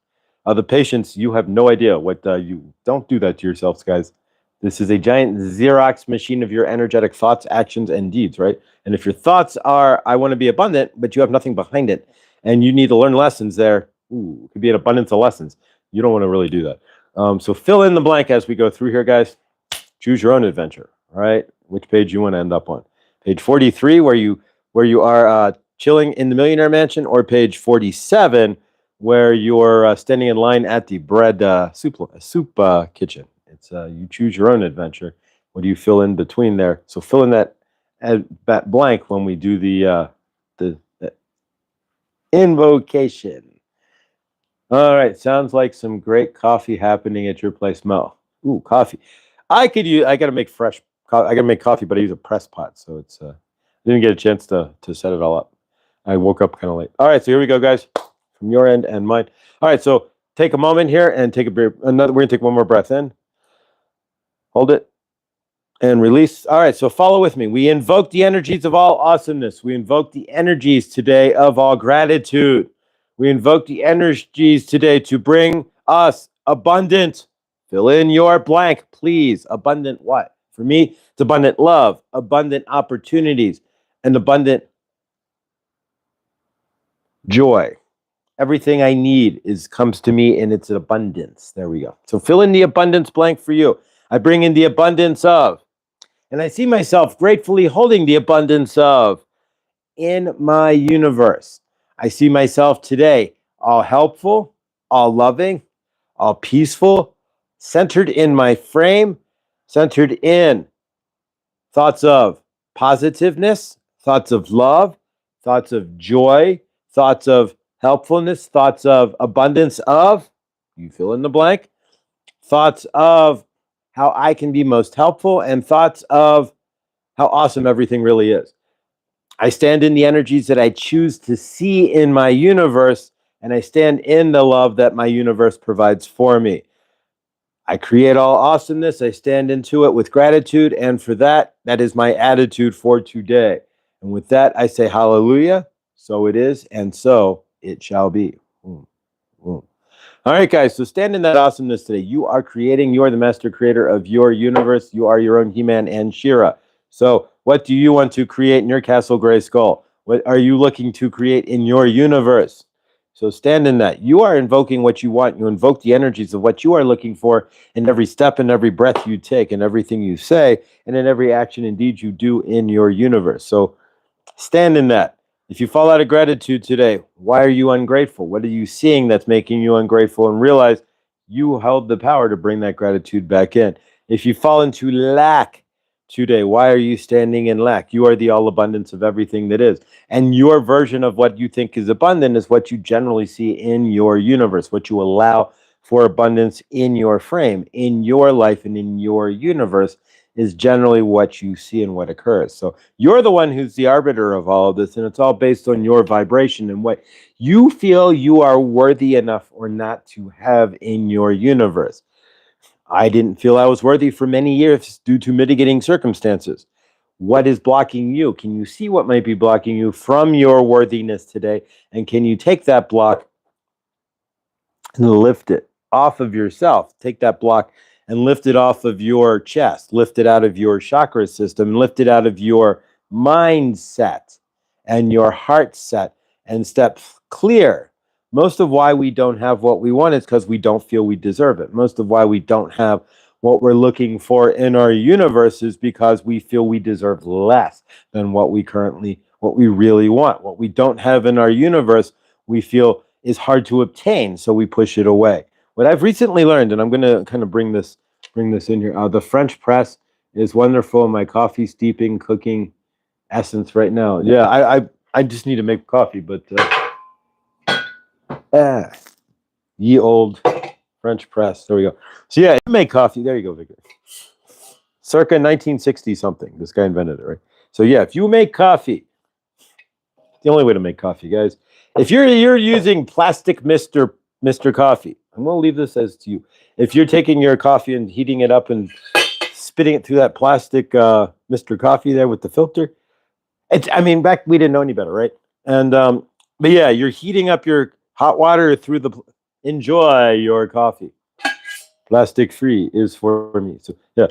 The patience, you have no idea what you don't do that to yourselves, guys. This is a giant Xerox machine of your energetic thoughts, actions, and deeds, right? And if your thoughts are, I want to be abundant, but you have nothing behind it, and you need to learn lessons there, it could be an abundance of lessons. You don't want to really do that. So fill in the blank as we go through here, guys. Choose your own adventure, all right? Which page you want to end up on. Page 43, where you are chilling in the Millionaire Mansion, or page 47, where you're standing in line at the bread soup kitchen. It's you choose your own adventure. What do you fill in between there? So fill in that blank when we do the invocation. All right, sounds like some great coffee happening at your place, Mel. Ooh, coffee. I gotta make fresh. I gotta make coffee, but I use a press pot, so it's. Didn't get a chance to set it all up. I woke up kind of late. All right, so here we go, guys. From your end and mine. All right, so take a moment here and take a breath. We're gonna take one more breath in. Hold it and release. All right, so follow with me. We invoke the energies of all awesomeness. We invoke the energies today of all gratitude. We invoke the energies today to bring us abundant. Fill in your blank, please. Abundant what? For me, it's abundant love, abundant opportunities, and abundant joy. Everything I need comes to me in its abundance. There we go. So fill in the abundance blank for you. I bring in the abundance of, and I see myself gratefully holding the abundance of in my universe. I see myself today all helpful, all loving, all peaceful, centered in my frame, centered in thoughts of positiveness, thoughts of love, thoughts of joy, thoughts of helpfulness, thoughts of abundance of, you fill in the blank, thoughts of how I can be most helpful, and thoughts of how awesome everything really is. I stand in the energies that I choose to see in my universe, and I stand in the love that my universe provides for me. I create all awesomeness. I stand into it with gratitude, and for that, that is my attitude for today. And with that, I say hallelujah. So it is, and so it shall be. All right, guys, so stand in that awesomeness today. You are creating. You are the master creator of your universe. You are your own He-Man and She-Ra. So what do you want to create in your Castle Gray Skull? What are you looking to create in your universe? So stand in that. You are invoking what you want. You invoke the energies of what you are looking for in every step and every breath you take and everything you say and in every action and deed you do in your universe. So stand in that. If you fall out of gratitude today, why are you ungrateful? What are you seeing that's making you ungrateful? And realize you held the power to bring that gratitude back in. If you fall into lack today, why are you standing in lack? You are the all abundance of everything that is. And your version of what you think is abundant is what you generally see in your universe, what you allow for abundance in your frame, in your life, and in your universe is generally what you see and what occurs. So you're the one who's the arbiter of all of this, and it's all based on your vibration and what you feel you are worthy enough or not to have in your universe. I didn't feel I was worthy for many years due to mitigating circumstances. What is blocking you? Can you see what might be blocking you from your worthiness today? And can you take that block and lift it off of yourself? Take that block and lift it off of your chest, lift it out of your chakra system, lift it out of your mindset and your heart set, and step clear. Most of why we don't have what we want is because we don't feel we deserve it. Most of why we don't have what we're looking for in our universe is because we feel we deserve less than what we really want. What we don't have in our universe, we feel is hard to obtain, so we push it away. What I've recently learned, and I'm going to kind of bring this in here. The French press is wonderful. My coffee steeping, cooking essence right now. Yeah, I just need to make coffee, but ye old French press. There we go. So yeah, you make coffee. There you go, Victor. Circa 1960 something. This guy invented it, right? So yeah, if you make coffee, the only way to make coffee, guys. If you're using plastic Mr. Coffee, I'm going to leave this as to you. If you're taking your coffee and heating it up and spitting it through that plastic Mr. Coffee there with the filter, back we didn't know any better, right? And but yeah, you're heating up your hot water through the. Enjoy your coffee. Plastic free is for me. So yeah,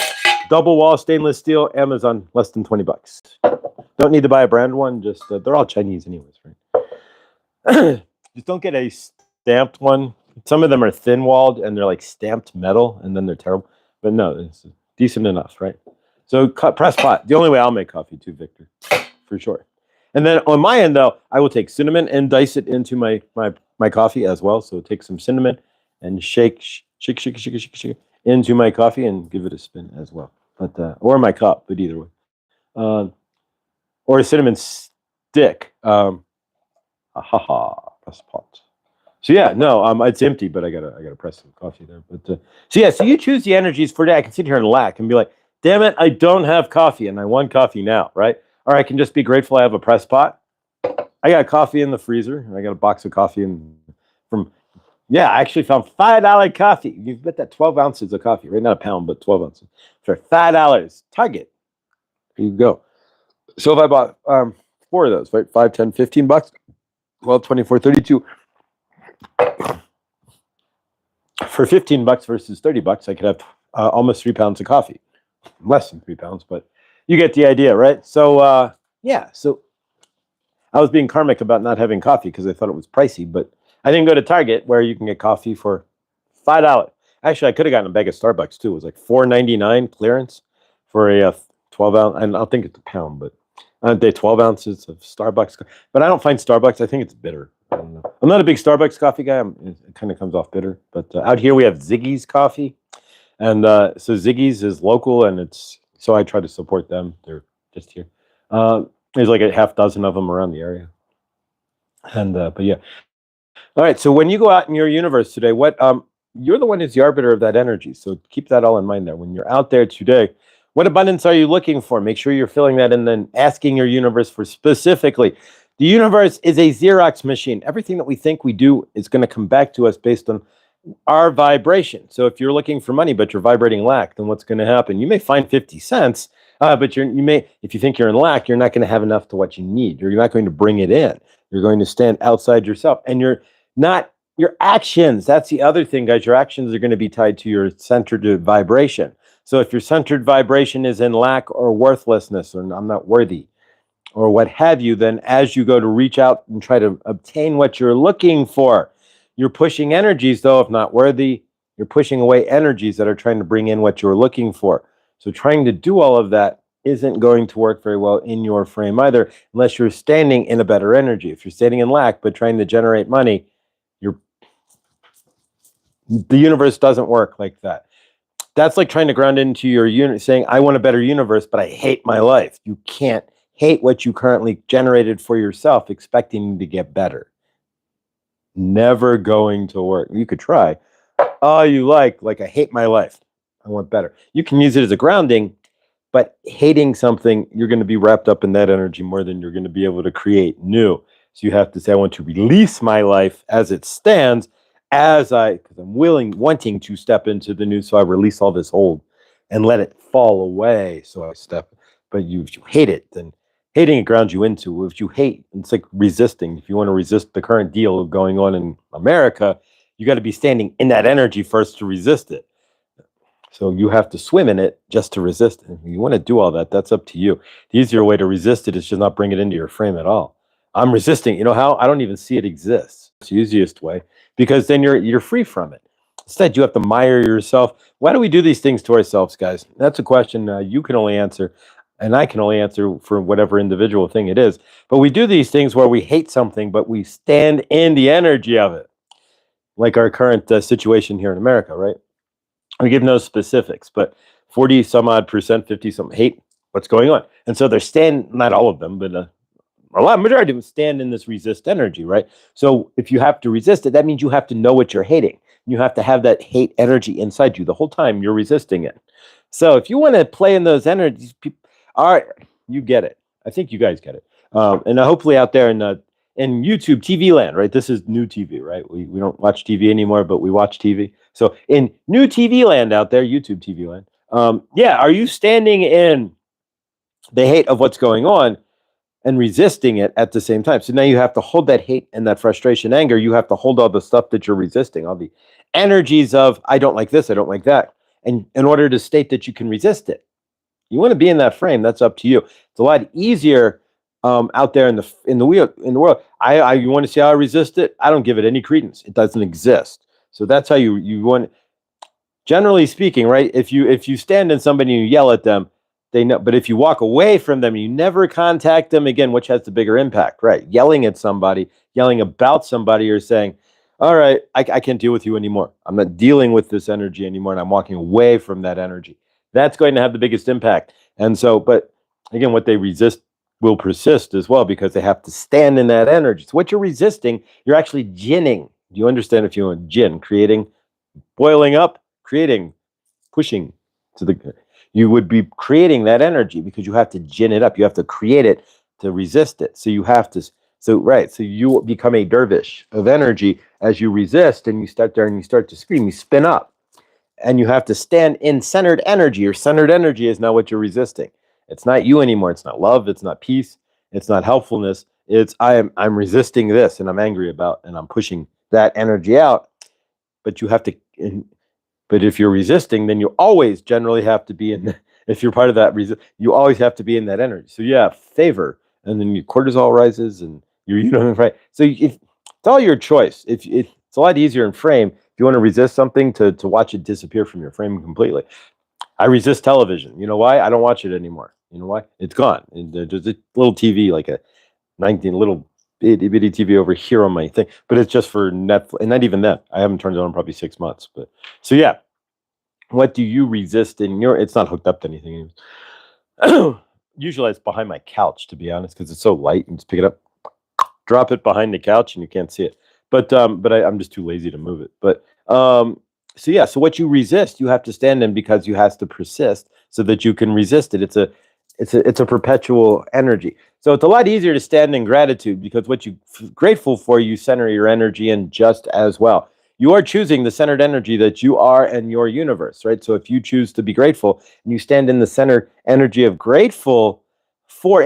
double wall stainless steel, Amazon, less than $20. Don't need to buy a brand one. Just they're all Chinese anyways, right? Just don't get a stamped one. Some of them are thin walled and they're like stamped metal, and then they're terrible. But no, it's decent enough, right? So press pot. The only way I'll make coffee too, Victor, for sure. And then on my end, though, I will take cinnamon and dice it into my coffee as well. So take some cinnamon and shake into my coffee and give it a spin as well. But or my cup, but either way. Or a cinnamon stick. Press pot. So yeah, no, it's empty, but I gotta press some coffee there. But so you choose the energies for today. I can sit here and lack and be like, damn it, I don't have coffee, and I want coffee now, right? Or I can just be grateful I have a press pot. I got coffee in the freezer, and I got a box of coffee I actually found $5 coffee. You bet that 12 ounces of coffee, right? Not a pound, but 12 ounces for $5. Target. There you go. So if I bought 4 of those, right? 5, 10, $15, 12, 24, 32. For $15 versus $30, I could have almost 3 pounds of coffee. Less than 3 pounds, but you get the idea, right? So so I was being karmic about not having coffee because I thought it was pricey, but I didn't go to Target where you can get coffee for $5. Actually, I could have gotten a bag of Starbucks too. It was like $4.99 clearance for a 12 ounce, and I'll think it's a pound, but aren't they 12 ounces of Starbucks? But I don't find Starbucks. I think it's bitter. I don't know. I'm not a big Starbucks coffee guy. It kind of comes off bitter. But out here we have Ziggy's coffee, and so Ziggy's is local, and so I try to support them. They're just here. There's like a half dozen of them around the area, and but yeah. All right. So when you go out in your universe today, you're the one who's the arbiter of that energy. So keep that all in mind there. When you're out there today, what abundance are you looking for? Make sure you're filling that and then asking your universe for specifically. The universe is a Xerox machine. Everything that we think we do is going to come back to us based on our vibration. So if you're looking for money, but you're vibrating lack, then what's going to happen? You may find 50 cents, but if you think you're in lack, you're not going to have enough to what you need. You're not going to bring it in. You're going to stand outside yourself, and your actions. That's the other thing, guys. Your actions are going to be tied to your centered vibration. So if your centered vibration is in lack or worthlessness, or I'm not worthy, or what have you, then as you go to reach out and try to obtain what you're looking for, you're pushing energies, though, if not worthy, you're pushing away energies that are trying to bring in what you're looking for. So trying to do all of that isn't going to work very well in your frame either, unless you're standing in a better energy. If you're standing in lack, but trying to generate money, the universe doesn't work like that. That's like trying to ground into your unit, saying, I want a better universe, but I hate my life. You can't hate what you currently generated for yourself, expecting to get better. Never going to work. You could try. Oh, you like I hate my life. I want better. You can use it as a grounding, but hating something, you're going to be wrapped up in that energy more than you're going to be able to create new. So you have to say, I want to release my life as it stands, because I'm wanting to step into the new. So I release all this old and let it fall away. So I step, but if you hate it, then hating it grounds you into. If you hate, it's like resisting. If you want to resist the current deal going on in America, you got to be standing in that energy first to resist it. So you have to swim in it just to resist it. If you want to do all that, that's up to you. The easier way to resist it is just not bring it into your frame at all. I'm resisting. You know how? I don't even see it exists. It's the easiest way, because then you're free from it. Instead, you have to mire yourself. Why do we do these things to ourselves, guys? That's a question you can only answer, and I can only answer for whatever individual thing it is. But we do these things where we hate something, but we stand in the energy of it, like our current situation here in America, right? We give no specifics, but 40 some odd percent, 50 some hate what's going on. And so they're not all of them, but majority of them stand in this resist energy, right? So if you have to resist it, that means you have to know what you're hating. You have to have that hate energy inside you the whole time you're resisting it. So if you want to play in those energies, all right, you get it. I think you guys get it. And hopefully out there in YouTube TV land, right? This is new TV, right? We don't watch TV anymore, but we watch TV. So in new TV land out there, YouTube TV land, yeah, are you standing in the hate of what's going on and resisting it at the same time? So now you have to hold that hate and that frustration, anger. You have to hold all the stuff that you're resisting, all the energies of I don't like this, I don't like that, and in order to state that you can resist it. You want to be in that frame. That's up to you. It's a lot easier out there in the world. You want to see how I resist it? I don't give it any credence. It doesn't exist. So that's how you want. Generally speaking, right? If you stand in somebody and you yell at them, they know. But if you walk away from them, you never contact them again. Which has the bigger impact, right? Yelling at somebody, yelling about somebody, or saying, "All right, I can't deal with you anymore. I'm not dealing with this energy anymore, and I'm walking away from that energy." That's going to have the biggest impact. And so, but again, what they resist will persist as well because they have to stand in that energy. So what you're resisting, you're actually jinning. Do you understand? If you want jinn, creating, boiling up, creating, pushing to the, you would be creating that energy because you have to gin it up. You have to create it to resist it. So you have to, so you become a dervish of energy as you resist and you start there and you start to scream, you spin up. And you have to stand in centered energy. Your centered energy is not what you're resisting. It's not you anymore. It's not love. It's not peace. It's not helpfulness. It's I'm resisting this and I'm angry about and I'm pushing that energy out. But you have to. But if you're resisting, then you always generally have to be in. If you're part of that you always have to be in that energy. So yeah, favor, and then your cortisol rises, and you're right. So it's all your choice. If it's a lot easier in frame. If you want to resist something, to watch it disappear from your frame completely. I resist television. You know why? I don't watch it anymore. You know why? It's gone. And there's a little TV, like a 19 little itty bitty TV over here on my thing, but it's just for Netflix. And not even that. I haven't turned it on in probably 6 months. But so yeah, what do you resist in your? It's not hooked up to anything. Usually it's behind my couch, to be honest, because it's so light. You just pick it up, drop it behind the couch, and you can't see it. But I'm just too lazy to move it. But so yeah, so what you resist, you have to stand in because you have to persist so that you can resist it. It's a perpetual energy. So it's a lot easier to stand in gratitude because what you're grateful for, you center your energy in just as well. You are choosing the centered energy that you are in your universe, right? So if you choose to be grateful and you stand in the center energy of grateful for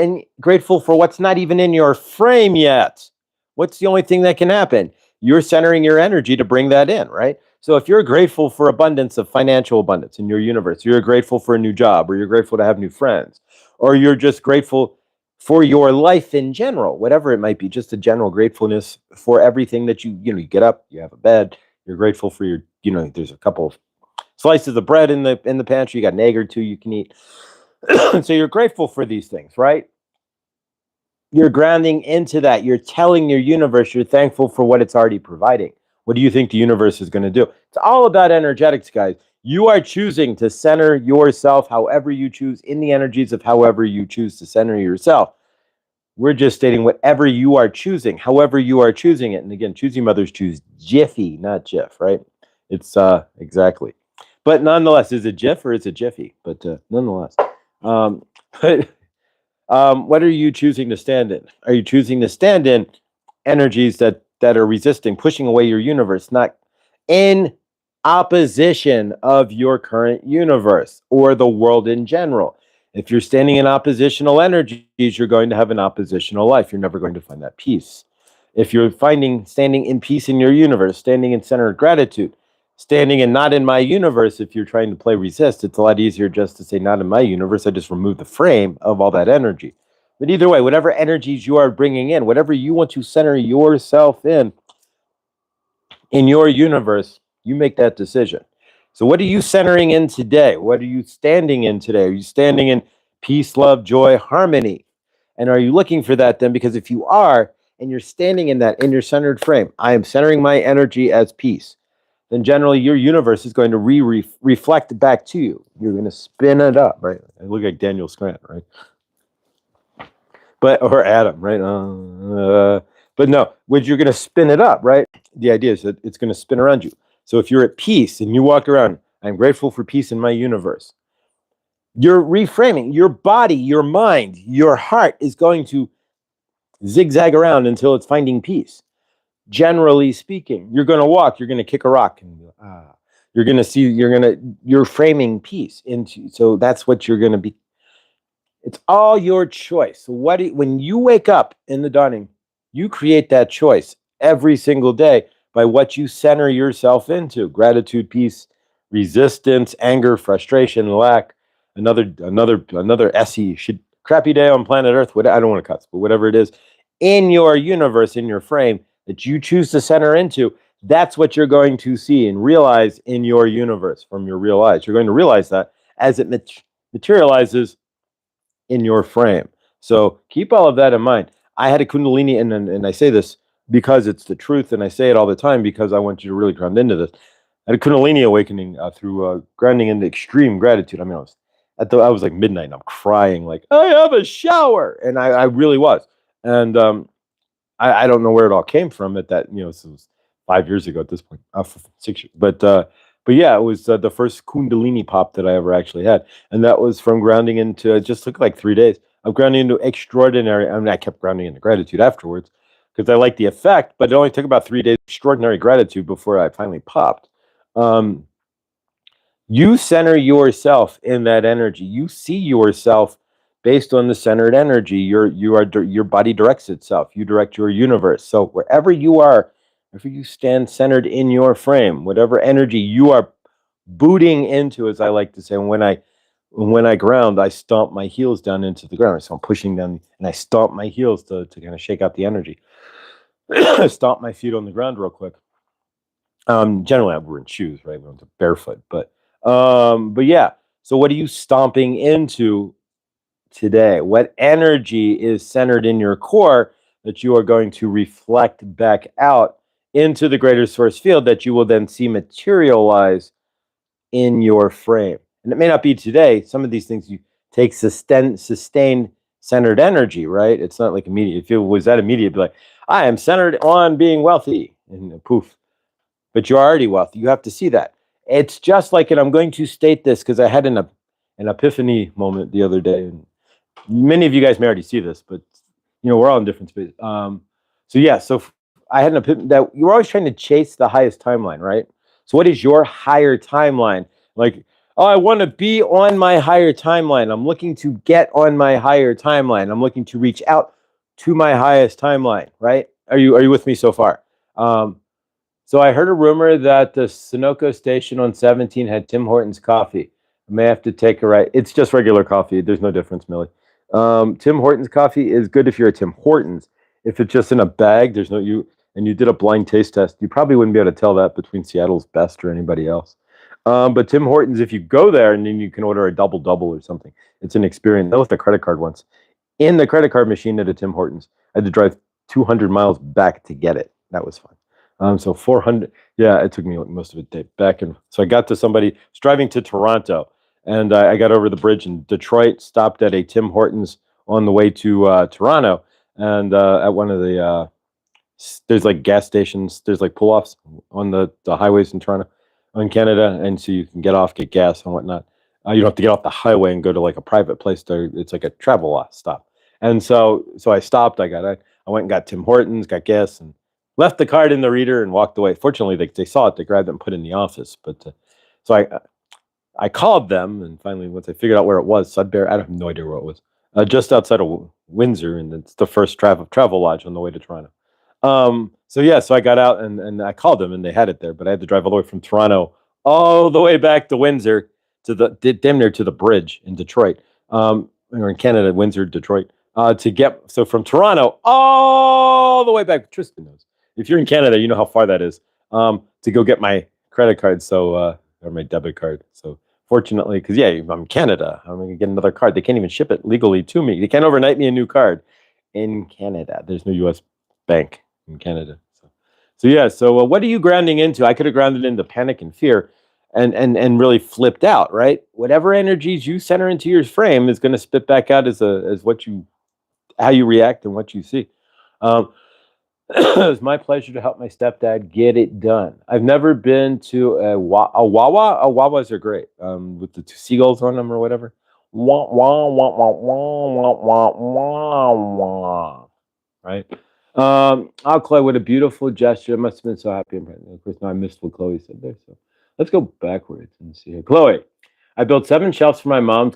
what's not even in your frame yet, what's the only thing that can happen? You're centering your energy to bring that in, right? So if you're grateful for abundance of financial abundance in your universe, you're grateful for a new job, or you're grateful to have new friends, or you're just grateful for your life in general, whatever it might be, just a general gratefulness for everything that you get up, you have a bed, you're grateful for your, there's a couple of slices of bread in the pantry, you got an egg or two you can eat. So you're grateful for these things, right? You're grounding into that. You're telling your universe you're thankful for what it's already providing. What do you think the universe is going to do? It's all about energetics, guys. You are choosing to center yourself however you choose, in the energies of however you choose to center yourself. We're just stating whatever you are choosing, however you are choosing it. And again, choosing mothers choose Jiffy, not Jiff, right? It's exactly. But nonetheless, is it Jiff or is it Jiffy? But nonetheless. But what are you choosing to stand in? Are you choosing to stand in energies that are resisting, pushing away your universe, not in opposition of your current universe or the world in general? If you're standing in oppositional energies, you're going to have an oppositional life. You're never going to find that peace. If you're standing in peace in your universe, standing in center of gratitude, standing in not in my universe, if you're trying to play resist, it's a lot easier just to say not in my universe. I just remove the frame of all that energy. But either way, whatever energies you are bringing in, whatever you want to center yourself in your universe, you make that decision. So what are you centering in today? What are you standing in today? Are you standing in peace, love, joy, harmony? And are you looking for that then? Because if you are, and you're standing in that, in your centered frame, I am centering my energy as peace, then generally your universe is going to reflect back to you. You're going to spin it up, right? I look like Daniel Scrant, right? Or Adam, right? But no, you're going to spin it up, right? The idea is that it's going to spin around you. So if you're at peace and you walk around, I'm grateful for peace in my universe. You're reframing your body, your mind, your heart is going to zigzag around until it's finding peace. Generally speaking, you're going to walk, you're going to kick a rock, and you're going to see, you're framing peace into. So that's what you're going to be. It's all your choice. So when you wake up in the dawning, you create that choice every single day by what you center yourself into: gratitude, peace, resistance, anger, frustration, lack. Another SE should crappy day on planet Earth. What I don't want to cuss, but whatever it is in your universe, in your frame that you choose to center into, that's what you're going to see and realize in your universe from your real eyes. You're going to realize that as it materializes in your frame. So keep all of that in mind. I had a Kundalini, and I say this because it's the truth, and I say it all the time because I want you to really ground into this. I had a Kundalini awakening through grounding into extreme gratitude. I mean, I was like midnight, and I'm crying like, I have a shower, and I really was. And I don't know where it all came from at that. This was 5 years ago at this point, 6 years. But yeah, it was the first Kundalini pop that I ever actually had, and that was from grounding into. It just took like 3 days of grounding into extraordinary. I mean, I kept grounding into gratitude afterwards because I liked the effect, but it only took about 3 days of extraordinary gratitude before I finally popped. Um, you center yourself in that energy. You see yourself based on the centered energy. Your body directs itself. You direct your universe. So wherever you are, if you stand centered in your frame, whatever energy you are booting into, as I like to say, when I ground, I stomp my heels down into the ground. So I'm pushing them, and I stomp my heels to kind of shake out the energy. Stomp my feet on the ground real quick. Generally, I'm wearing shoes, right? I'm barefoot, but yeah. So, what are you stomping into today? What energy is centered in your core that you are going to reflect back out into the greater source field that you will then see materialize in your frame? And it may not be today. Some of these things you take sustained centered energy, right? It's not like immediate. If it was that immediate, it'd be like, I am centered on being wealthy, and poof, but you're already wealthy. You have to see that. It's just like, and I'm going to state this because I had an epiphany moment the other day, and many of you guys may already see this, but we're all in different spaces. So yeah, I had an epiphany that you're always trying to chase the highest timeline, right? So what is your higher timeline? Like, oh, I want to be on my higher timeline. I'm looking to get on my higher timeline. I'm looking to reach out to my highest timeline, right? Are you with me so far? So I heard a rumor that the Sunoco station on 17 had Tim Hortons coffee. I may have to take a right. It's just regular coffee. There's no difference, Millie. Tim Hortons coffee is good if you're at Tim Hortons. If it's just in a bag, and you did a blind taste test, you probably wouldn't be able to tell that between Seattle's Best or anybody else. But Tim Hortons, if you go there and then you can order a double or something, it's an experience. I left a credit card once in the credit card machine at a Tim Hortons. I had to drive 200 miles back to get it. That was fun. So 400, yeah, it took me most of the day back. And so I got to somebody, I was driving to Toronto, and I got over the bridge in Detroit, stopped at a Tim Hortons on the way to Toronto. And at one of the, there's like gas stations, there's like pull-offs on the highways in Toronto, in Canada. And so you can get off, get gas and whatnot. You don't have to get off the highway and go to like a private place. It's like a travel stop. And so I stopped, I went and got Tim Hortons, got gas, and left the card in the reader and walked away. Fortunately, they saw it, they grabbed it and put it in the office. But so I called them, and finally, once I figured out where it was, I have no idea where it was, just outside of Windsor, and it's the first travel lodge on the way to Toronto. So yeah, so I got out and I called them, and they had it there, but I had to drive all the way from Toronto all the way back to Windsor damn near to the bridge in Detroit, or in Canada, Windsor, Detroit, to get from Toronto all the way back. Tristan knows. If you're in Canada, you know how far that is, to go get my credit card, or my debit card. So fortunately, because yeah, I'm in Canada, I'm going to get another card. They can't even ship it legally to me. They can't overnight me a new card in Canada. There's no U.S. bank in Canada. So yeah. So what are you grounding into? I could have grounded into panic and fear, and really flipped out, right? Whatever energies you center into your frame is going to spit back out as how you react and what you see. It's my pleasure to help my stepdad get it done. I've never been to a Wawa. Wawas are great, with the two seagulls on them or whatever. Wah, wah, wah, wah, wah, wah, wah, wah, wah. right? Oh, Chloe, what a beautiful gesture. I must have been so happy and pregnant. Of course, now I missed what Chloe said there. So let's go backwards and see here. Chloe, I built 7 shelves for my mom's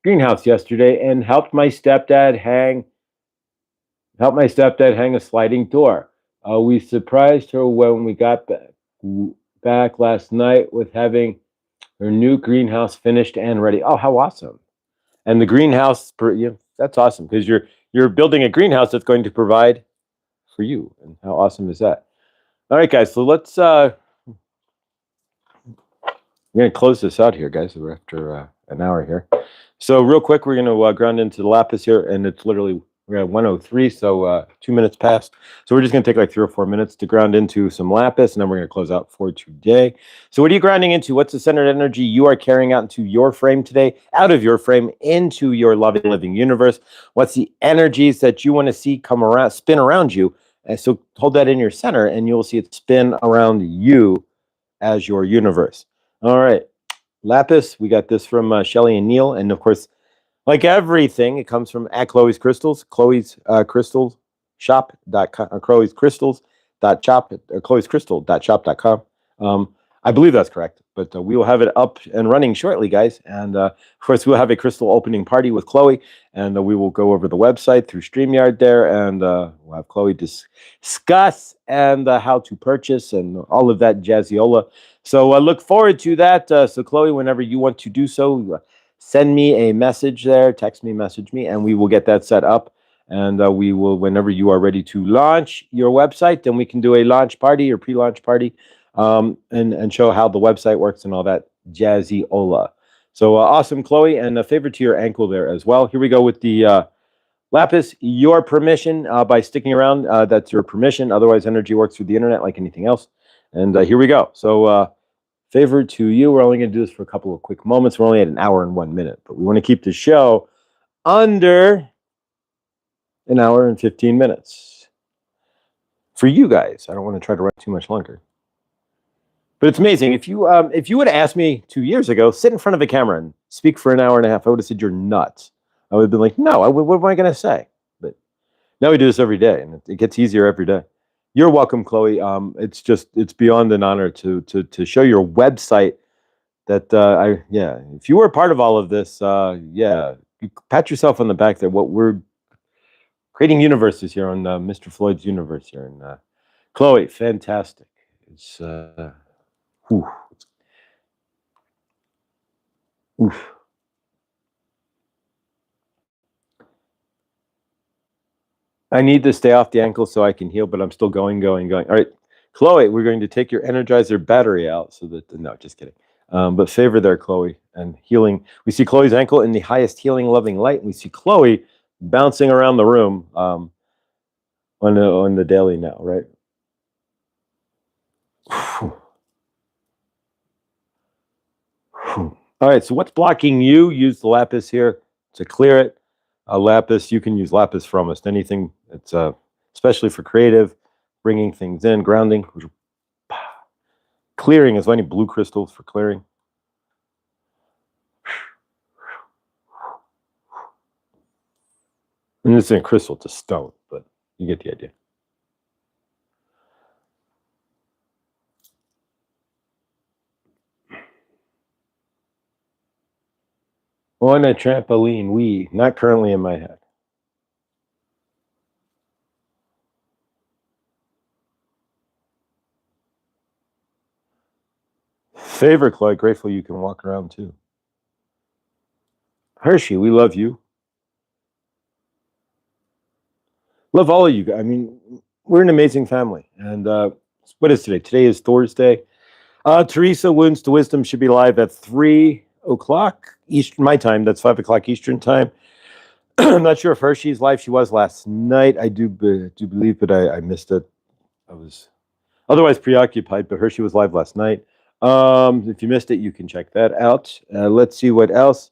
greenhouse yesterday and helped my stepdad hang a sliding door. We surprised her when we got back last night with having her new greenhouse finished and ready. Oh, how awesome! And the greenhouse, that's awesome because you're building a greenhouse that's going to provide for you. And how awesome is that? All right, guys. So let's we're gonna close this out here, guys. We're after an hour here. So real quick, we're gonna ground into the lapis here, and it's literally we're at 103, so 2 minutes past. So we're just gonna take like 3 or 4 minutes to ground into some lapis, and then we're gonna close out for today. So what are you grounding into? What's the centered energy you are carrying out into your frame today, out of your frame into your loving, living universe? What's the energies that you want to see come around, spin around you? And so hold that in your center, and you'll see it spin around you as your universe. All right, lapis. We got this from Shelly and Neil, and of course, like everything, it comes from at Chloe's Crystals, Chloe's Crystals shop.com, or Chloe's Crystals dot shop, or Chloe's Crystal.shop.com. I believe that's correct, but we will have it up and running shortly, guys. And of course, we'll have a crystal opening party with Chloe, and we will go over the website through StreamYard there, and we'll have Chloe discuss and how to purchase and all of that jazziola. So I look forward to that. So Chloe, whenever you want to do so, send me a message there, text me, message me, and we will get that set up. And we will, whenever you are ready to launch your website, then we can do a launch party or pre-launch party, and show how the website works and all that jazziola. So awesome, Chloe, and a favor to your ankle there as well. Here we go with the lapis. Your permission by sticking around. That's your permission. Otherwise, energy works through the internet like anything else. And here we go. So favor to you. We're only going to do this for a couple of quick moments. We're only at 1 hour and 1 minute, but we want to keep the show under 1 hour and 15 minutes for you guys. I don't want to try to run too much longer. But it's amazing. If you would have asked me 2 years ago, sit in front of a camera and speak for 1 hour and a half, I would have said you're nuts. I would have been like, no, what am I going to say? But now we do this every day, and it gets easier every day. You're welcome, Chloe. It's beyond an honor to show your website. That if you were a part of all of this, you pat yourself on the back there. What we're creating universes here on Mr. Floyd's universe here, and Chloe, fantastic. It's oof. I need to stay off the ankle so I can heal, but I'm still going. All right, Chloe, we're going to take your Energizer battery out so that, no, just kidding. But favor there, Chloe, and healing. We see Chloe's ankle in the highest healing, loving light. And we see Chloe bouncing around the room on the daily now, right? All right, so what's blocking you? Use the lapis here to clear it. Lapis, you can use lapis for almost anything. It's especially for creative, bringing things in, grounding, clearing as many blue crystals for clearing. And this isn't a crystal, it's a stone, but you get the idea. On a trampoline, not currently in my head. Favor, Chloe, grateful you can walk around too. Hershey, we love you. Love all of you. I mean, we're an amazing family. And what is today? Today is Thursday. Teresa, Wounds to Wisdom should be live at 3 o'clock Eastern, my time. That's 5 o'clock Eastern time. I'm not sure if Hershey's live. She was last night. I do believe, but I missed it. I was otherwise preoccupied, but Hershey was live last night. If you missed it, you can check that out. Let's see what else.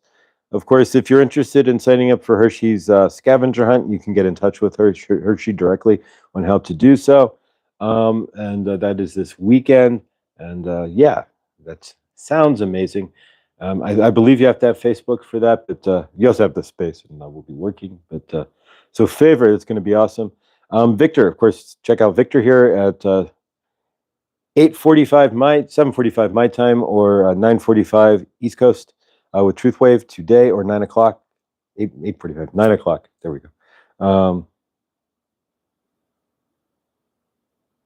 Of course, if you're interested in signing up for Hershey's scavenger hunt, you can get in touch with Hershey directly on how to do so. And that is this weekend. And that sounds amazing. I believe you have to have Facebook for that, but you also have the space, and we'll be working. But so favor, it's going to be awesome. Victor, of course, check out Victor here at 8:45 my 7:45 my time, or 9:45 East Coast with Truth Wave today, or 9 o'clock, 8:45, 9 o'clock. There we go.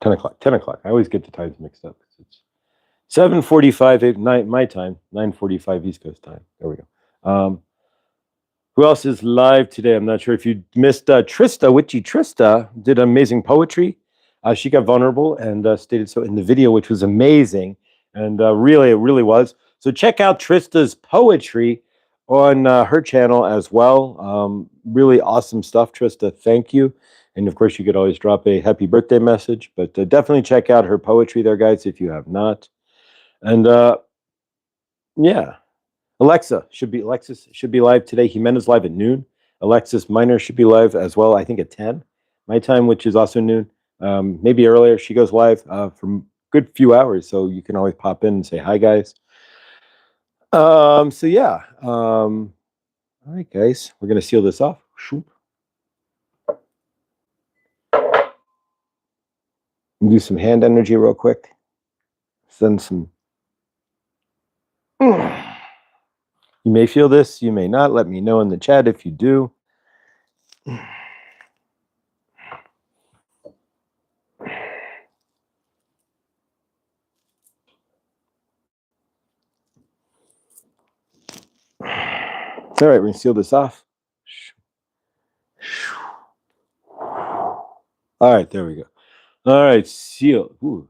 10 o'clock, 10 o'clock. I always get the times mixed up. It's 7:45 my time, 9:45 East Coast time. There we go. Who else is live today? I'm not sure if you missed Trista. Witchy Trista did amazing poetry. She got vulnerable and stated so in the video, which was amazing. And really, it really was. So check out Trista's poetry on her channel as well. Really awesome stuff, Trista. Thank you. And of course, you could always drop a happy birthday message. But definitely check out her poetry there, guys, if you have not. And yeah. Alexis should be live today. Jimena's live at noon. Alexis Minor should be live as well, I think at 10 my time, which is also noon. Maybe earlier. She goes live for a good few hours, so you can always pop in and say hi, guys. So yeah. All right, guys, we're gonna seal this off. Do some hand energy real quick. Send some. You may feel this, you may not. Let me know in the chat if you do. All right, we're gonna seal this off. All right, there we go. All right, seal. Ooh,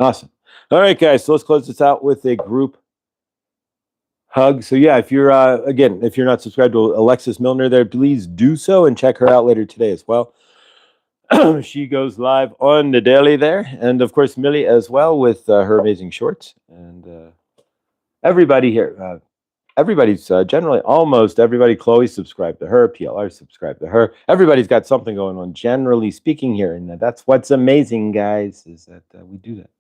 awesome. All right, guys, so let's close this out with a group hug. So yeah, if you're again, if you're not subscribed to Alexis Milner there, please do so and check her out later today as well. She goes live on the daily there, and of course Millie as well with her amazing shorts. And everybody here, everybody's generally almost everybody. Chloe subscribed to her, PLR subscribed to her. Everybody's got something going on, generally speaking here, and that's what's amazing, guys, is that we do that.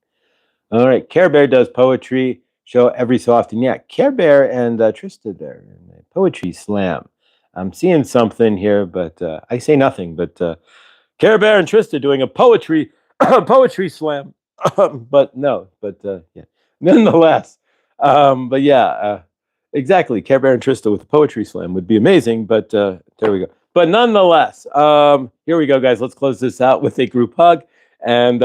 All right, Care Bear does poetry show every so often. Yeah, Care Bear and Trista there in the poetry slam. I'm seeing something here, but I say nothing. But Care Bear and Trista doing a poetry slam. But no, but yeah, nonetheless. But yeah, exactly. Care Bear and Trista with a poetry slam would be amazing. But there we go. But nonetheless, here we go, guys. Let's close this out with a group hug. And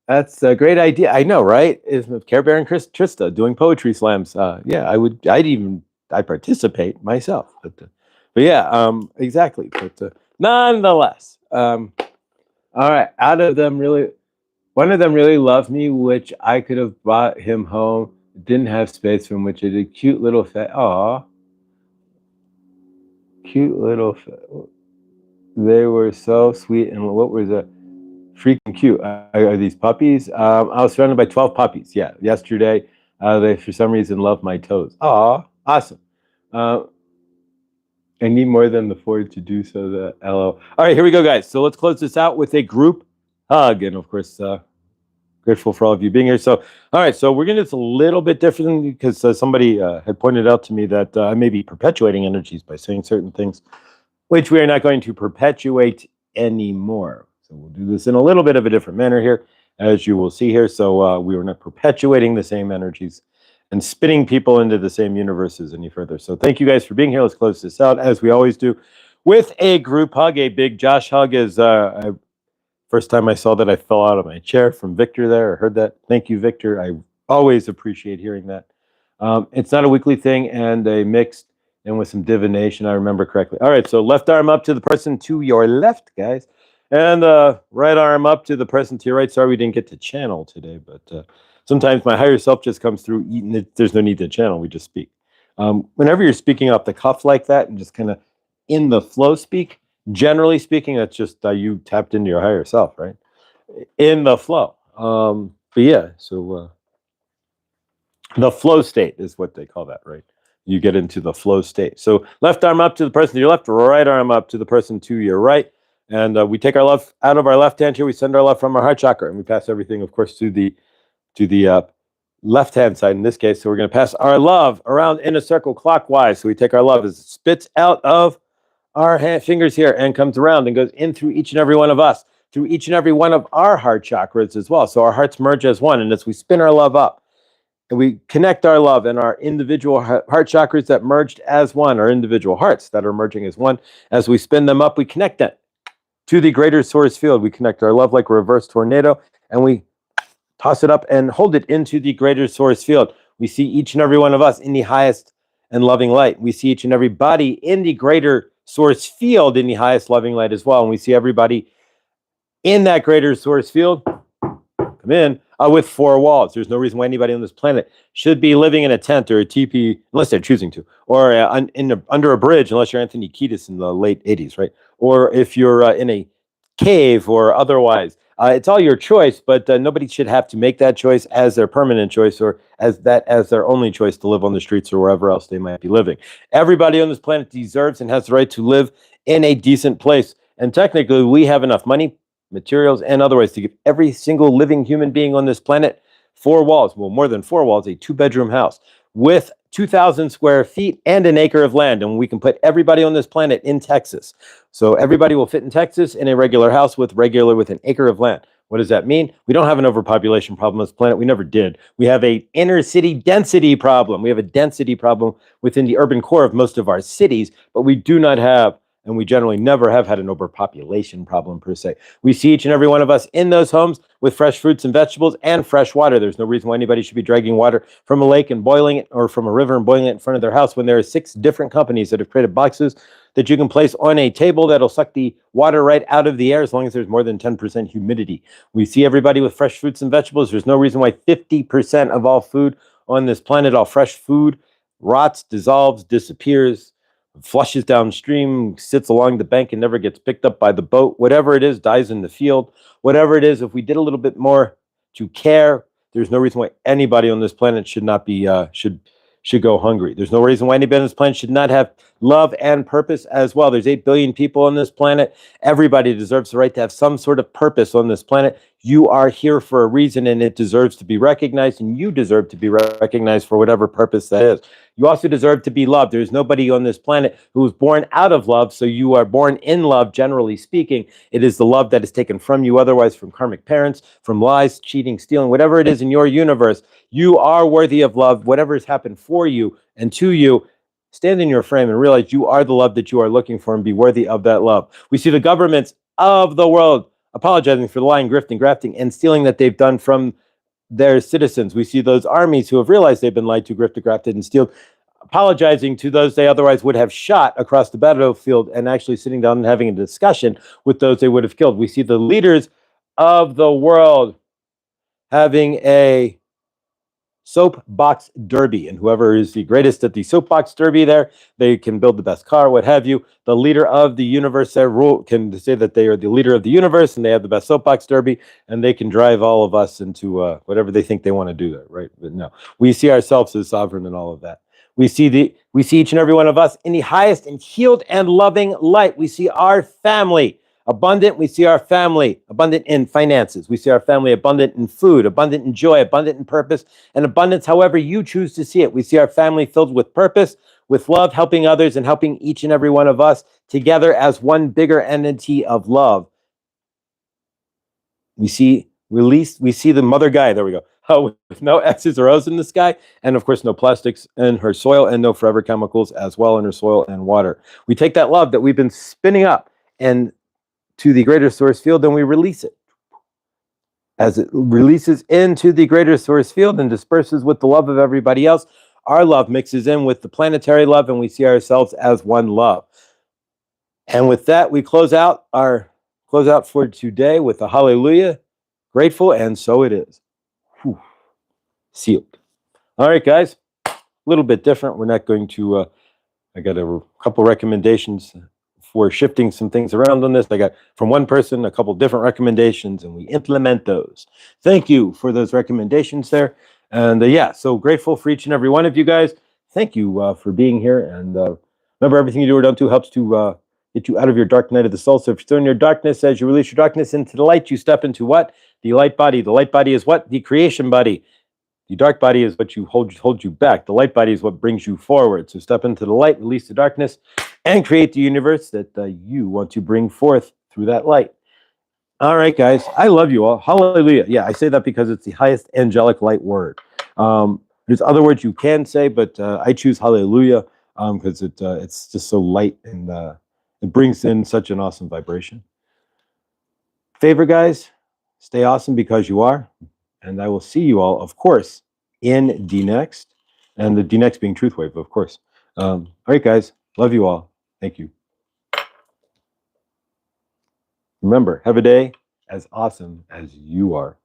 that's a great idea. I know, right? Is Care Bear and Trista doing poetry slams? Yeah, I'd participate myself. But yeah, exactly. But nonetheless, all right. Out of them, really, one of them really loved me, which I could have brought him home. Didn't have space from which I did. Cute little aw, cute little. They were so sweet. And what was that? Freaking cute. Are these puppies? I was surrounded by 12 puppies. Yeah, yesterday. They, for some reason, love my toes. Aw, awesome. I need more than the 4 to do so. The LO. All right, here we go, guys. So let's close this out with a group hug. And, of course, grateful for all of you being here. So, all right, so we're going to do this a little bit different because somebody had pointed out to me that I may be perpetuating energies by saying certain things, which we are not going to perpetuate anymore. So we'll do this in a little bit of a different manner here, as you will see here. So we are not perpetuating the same energies and spinning people into the same universes any further. So thank you guys for being here. Let's close this out, as we always do, with a group hug. A big Josh hug is first time I saw that, I fell out of my chair from Victor there. I heard that. Thank you, Victor. I always appreciate hearing that. It's not a weekly thing, and a mixed and with some divination, I remember correctly. All right, so left arm up to the person to your left, guys. And right arm up to the person to your right. Sorry we didn't get to channel today, but sometimes my higher self just comes through. There's no need to channel. We just speak. Whenever you're speaking off the cuff like that and just kind of in the flow speak, generally speaking, that's just you tapped into your higher self, right? In the flow. But yeah, so the flow state is what they call that, right? You get into the flow state. So left arm up to the person to your left, right arm up to the person to your right. And we take our love out of our left hand here. We send our love from our heart chakra, and we pass everything, of course, to the left-hand side in this case. So we're going to pass our love around in a circle clockwise. So we take our love as it spits out of our fingers here and comes around and goes in through each and every one of us, through each and every one of our heart chakras as well. So our hearts merge as one. And as we spin our love up and we connect our love and our individual heart chakras that merged as one, our individual hearts that are merging as one, as we spin them up, we connect that to the greater source field. We connect our love like a reverse tornado, and we toss it up and hold it into the greater source field. We see each and every one of us in the highest and loving light. We see each and every body in the greater source field in the highest loving light as well. And we see everybody in that greater source field come in with four walls. There's no reason why anybody on this planet should be living in a tent or a teepee, unless they're choosing to, or under a bridge, unless you're Anthony Kiedis in the late 80s, right? Or if you're in a cave or otherwise. It's all your choice, but nobody should have to make that choice as their permanent choice or as their only choice to live on the streets or wherever else they might be living. Everybody on this planet deserves and has the right to live in a decent place. And technically, we have enough money, materials, and otherwise to give every single living human being on this planet four walls, well, more than four walls, a 2-bedroom house with 2,000 square feet and an acre of land. And we can put everybody on this planet in Texas. So everybody will fit in Texas in a regular house with an acre of land. What does that mean? We don't have an overpopulation problem on this planet. We never did. We have a inner city density problem. We have a density problem within the urban core of most of our cities, but we do not have, and we generally never have had, an overpopulation problem per se. We see each and every one of us in those homes with fresh fruits and vegetables and fresh water. There's no reason why anybody should be dragging water from a lake and boiling it, or from a river and boiling it in front of their house, when there are 6 different companies that have created boxes that you can place on a table that'll suck the water right out of the air as long as there's more than 10% humidity. We see everybody with fresh fruits and vegetables. There's no reason why 50% of all food on this planet, all fresh food, rots, dissolves, disappears, flushes downstream, sits along the bank and never gets picked up by the boat. Whatever it is, dies in the field. Whatever it is, if we did a little bit more to care, there's no reason why anybody on this planet should not be should go hungry. There's no reason why anybody on this planet should not have love and purpose as well. There's 8 billion people on this planet. Everybody deserves the right to have some sort of purpose on this planet. You are here for a reason, and it deserves to be recognized, and you deserve to be recognized for whatever purpose that is. You also deserve to be loved. There's nobody on this planet who was born out of love, so you are born in love, generally speaking. It is the love that is taken from you, otherwise from karmic parents, from lies, cheating, stealing, whatever it is in your universe. You are worthy of love. Whatever has happened for you and to you, stand in your frame and realize you are the love that you are looking for, and be worthy of that love. We see the governments of the world apologizing for the lying, grifting, grafting, and stealing that they've done from their citizens. We see those armies who have realized they've been lied to, grifted, grafted, and stealed, apologizing to those they otherwise would have shot across the battlefield, and actually sitting down and having a discussion with those they would have killed. We see the leaders of the world having a soapbox derby, and whoever is the greatest at the soapbox derby there, they can build the best car, what have you. The leader of the universe there can say that they are the leader of the universe, and they have the best soapbox derby, and they can drive all of us into whatever they think they want to do there, right? But no, we see ourselves as sovereign and all of that. We see each and every one of us in the highest and healed and loving light. We see our family abundant. We see our family abundant in finances. We see our family abundant in food, abundant in joy, abundant in purpose, and abundance however you choose to see it. We see our family filled with purpose, with love, helping others, and helping each and every one of us together as one bigger entity of love. We see the mother Gaia, there we go, with no X's or O's in the sky, and of course no plastics in her soil, and no forever chemicals as well in her soil and water. We take that love that we've been spinning up and to the greater source field, then we release it. As it releases into the greater source field and disperses with the love of everybody else, our love mixes in with the planetary love, and we see ourselves as one love. And with that, we close out for today with a hallelujah, grateful, and so it is. Whew. Sealed. All right, guys, a little bit different. We're not going to, I got a couple recommendations for shifting some things around on this. I got from one person a couple different recommendations, and we implement those. Thank you for those recommendations there. And yeah, so grateful for each and every one of you guys. Thank you for being here. And remember, everything you do or don't do helps to get you out of your dark night of the soul. So if you're still in your darkness, as you release your darkness into the light, you step into what? The light body. The light body is what? The creation body. The dark body is what holds you back. The light body is what brings you forward. So step into the light, release the darkness, and create the universe that you want to bring forth through that light. All right, guys. I love you all. Hallelujah. Yeah, I say that because it's the highest angelic light word. There's other words you can say, but I choose hallelujah because it's just so light and it brings in such an awesome vibration. Favor, guys, stay awesome because you are. And I will see you all, of course, in D next. And the D next being Truth Wave, of course. All right, guys. Love you all. Thank you. Remember, have a day as awesome as you are.